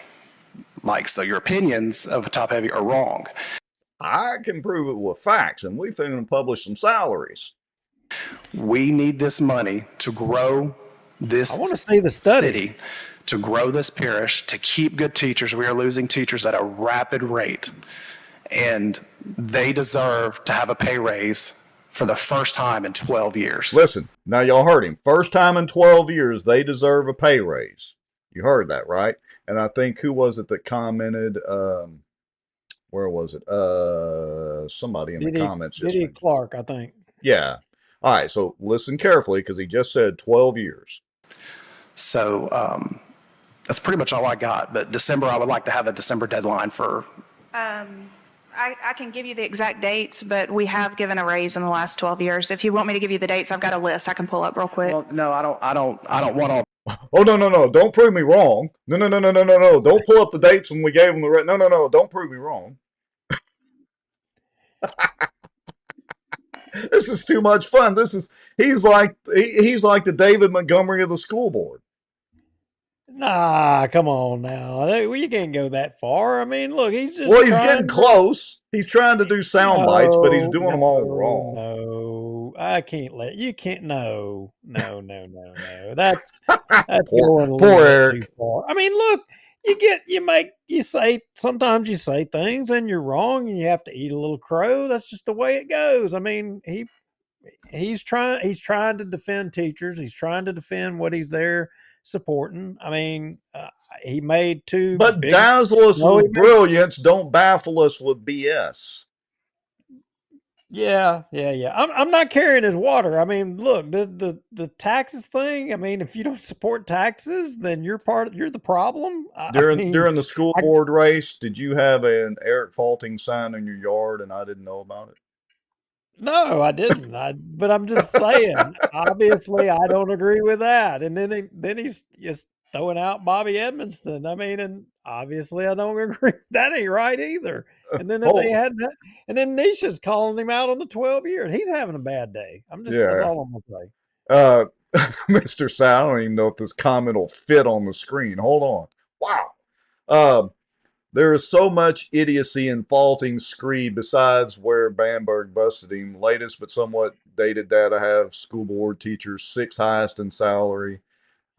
So your opinions of top heavy are wrong. I can prove it with facts, and we've going to publish some salaries. We need this money to grow this I want to see the study. City, to grow this parish, to keep good teachers. We are losing teachers at a rapid rate, and they deserve to have a pay raise for the first time in 12 years. Listen, now y'all heard him. First time in 12 years, they deserve a pay raise. You heard that, right? And I think, who was it that commented? Where was it? Somebody in the comments. Diddy Clark, I think. Yeah. All right, so listen carefully, because he just said 12 years. So that's pretty much all I got. But December, I would like to have a December deadline for. I can give you the exact dates, but we have given a raise in the last 12 years. If you want me to give you the dates, I've got a list I can pull up real quick. Well, no, I don't want all. Oh, no. Don't prove me wrong. No. Don't pull up the dates when we gave them the no. Don't prove me wrong. This is too much fun. He's like the David Montgomery of the school board. Nah, come on now. You can't go that far. I mean, look, he's just Well, he's getting close. He's trying to do sound bites, but he's doing them all wrong. No, I can't you can't. No. That's Poor going a little bit Eric. too far. I mean, look, sometimes you say things and you're wrong and you have to eat a little crow. That's just the way it goes. I mean, he's trying to defend teachers. He's trying to defend what he's there supporting. I mean, he made two. But dazzle us with brilliance. Don't baffle us with BS. Yeah. I'm not carrying his water. I mean, look, the taxes thing. I mean, if you don't support taxes, then you're the problem. During the school board race, did you have an Eric Faulting sign in your yard and I didn't know about it? No, I didn't. But I'm just saying. Obviously, I don't agree with that. And then he's just throwing out Bobby Edmonston. I mean, and obviously, I don't agree. That ain't right either. And then they had that, and then Nisha's calling him out on the 12 years. He's having a bad day. That's all I'm gonna say. Mr. Sal, I don't even know if this comment will fit on the screen. Hold on. Wow. There is so much idiocy in faulting Screed besides where Bamberg busted him. Latest but somewhat dated data have school board teachers 6th highest in salary.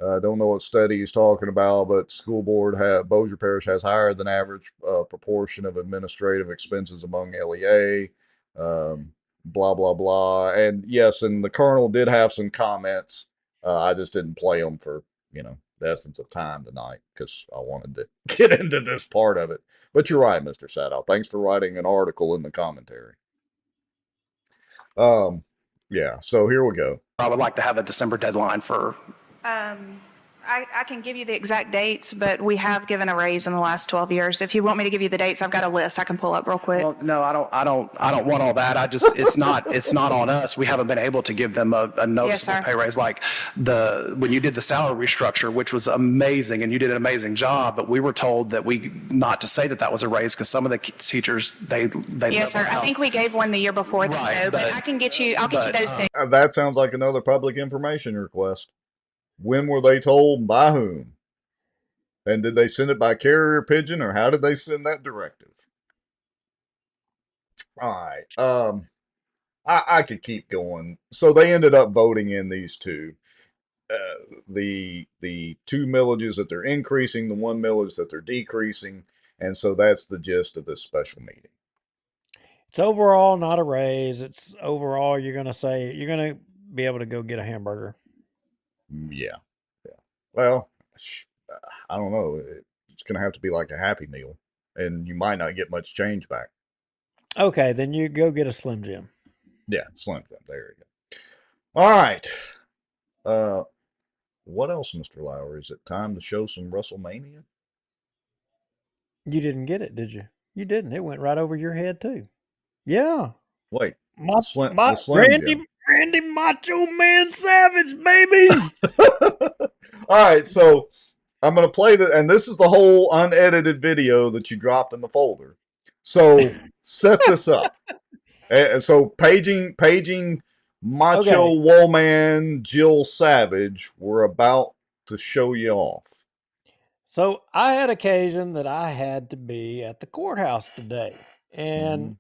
Don't know what study he's talking about, but school board Bossier Parish has higher than average proportion of administrative expenses among LEA. Blah, blah, blah. And yes, and the Colonel did have some comments. I just didn't play them for, the essence of time tonight because I wanted to get into this part of it. But you're right, Mr. Sadow. Thanks for writing an article in the commentary. Yeah, so here we go. I would like to have a December deadline for. I can give you the exact dates, but we have given a raise in the last 12 years. If you want me to give you the dates, I've got a list I can pull up real quick. Well, no, I don't want all that. It's not on us. We haven't been able to give them a noticeable pay raise like when you did the salary restructure, which was amazing, and you did an amazing job. But we were told that not to say that was a raise because some of the teachers they. Yes, sir. I think we gave one the year before that, but I can get you. I'll get you those dates. That sounds like another public information request. When were they told? By whom? And did they send it by carrier pigeon, or how did they send that directive? All right. I could keep going. So they ended up voting in these two. The 2 millages that they're increasing, the 1 millage that they're decreasing, and so that's the gist of this special meeting. It's overall not a raise. It's overall you're going to be able to go get a hamburger. Yeah. Well, I don't know. It's going to have to be like a Happy Meal, and you might not get much change back. Okay, then you go get a Slim Jim. Yeah, Slim Jim. There you go. All right. What else, Mr. Lowry? Is it time to show some WrestleMania? You didn't get it, did you? You didn't. It went right over your head, too. Yeah. Wait. Randy Macho Man Savage, baby. All right, so I'm going to play and this is the whole unedited video that you dropped in the folder. So set this up. And so paging Macho Woman Jill Savage, we're about to show you off. So I had occasion that I had to be at the courthouse today, and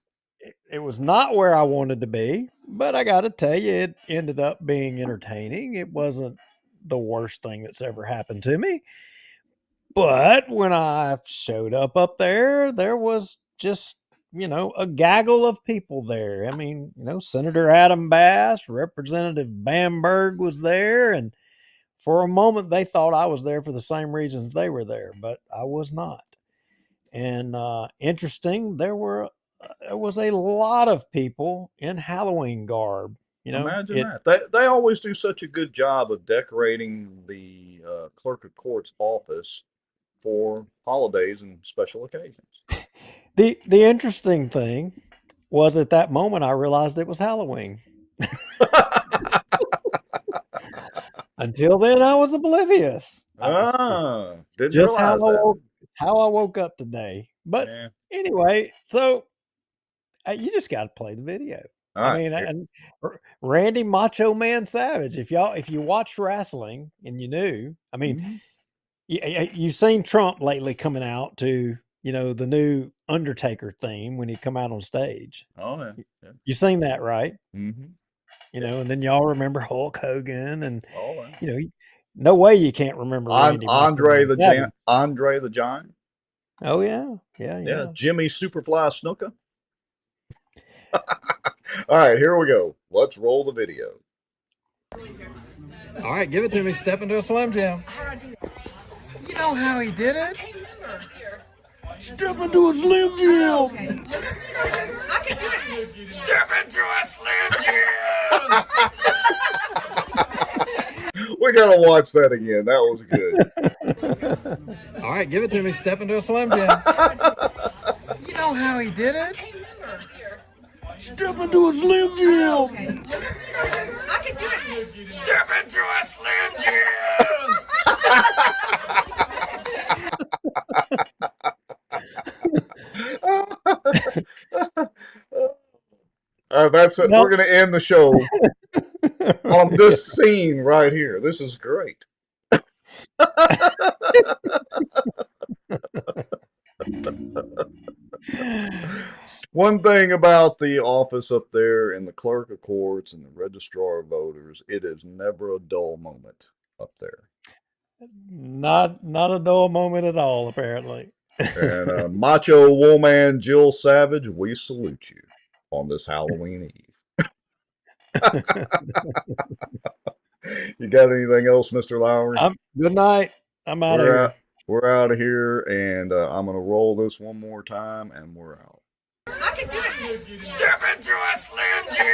it was not where I wanted to be, but I got to tell you, it ended up being entertaining. It wasn't the worst thing that's ever happened to me. But when I showed up there, there was just, a gaggle of people there. I mean, Senator Adam Bass, Representative Bamberg was there. And for a moment, they thought I was there for the same reasons they were there, but I was not. And interesting, there was a lot of people in Halloween garb. Imagine that. They always do such a good job of decorating the clerk of court's office for holidays and special occasions. The interesting thing was at that moment I realized it was Halloween. Until then, I was oblivious. Didn't Just realize that. how I woke up today. But anyway, so you just got to play the video. All I right, mean, and Randy Macho Man Savage. If you watched wrestling and you knew, I mean, you've seen Trump lately coming out to the new Undertaker theme when he come out on stage. Oh yeah. You seen that, right? Mm-hmm. And then y'all remember Hulk Hogan and Oh, no way you can't remember Randy Andre the Giant. Oh yeah. Jimmy Superfly Snuka. All right, here we go. Let's roll the video. All right, give it to me. Step into a Slim Jim. You know how he did it? Step into a Slim Jim. Step into a Slim Jim. We gotta watch that again. That was good. All right, give it to me. Step into a Slim Jim. You know how he did it? Step into a Slim Jim. Step into a Slim Jim. That's it. We're going to end the show on this scene right here. This is great. One thing about the office up there and the clerk of courts and the registrar of voters, it is never a dull moment up there. Not a dull moment at all, apparently. And Macho Woman Jill Savage, we salute you on this Halloween Eve. You got anything else, Mr. Lowry? Good night. I'm out of here. We're out of here, and I'm going to roll this one more time, and we're out. Step into a Slim Jim.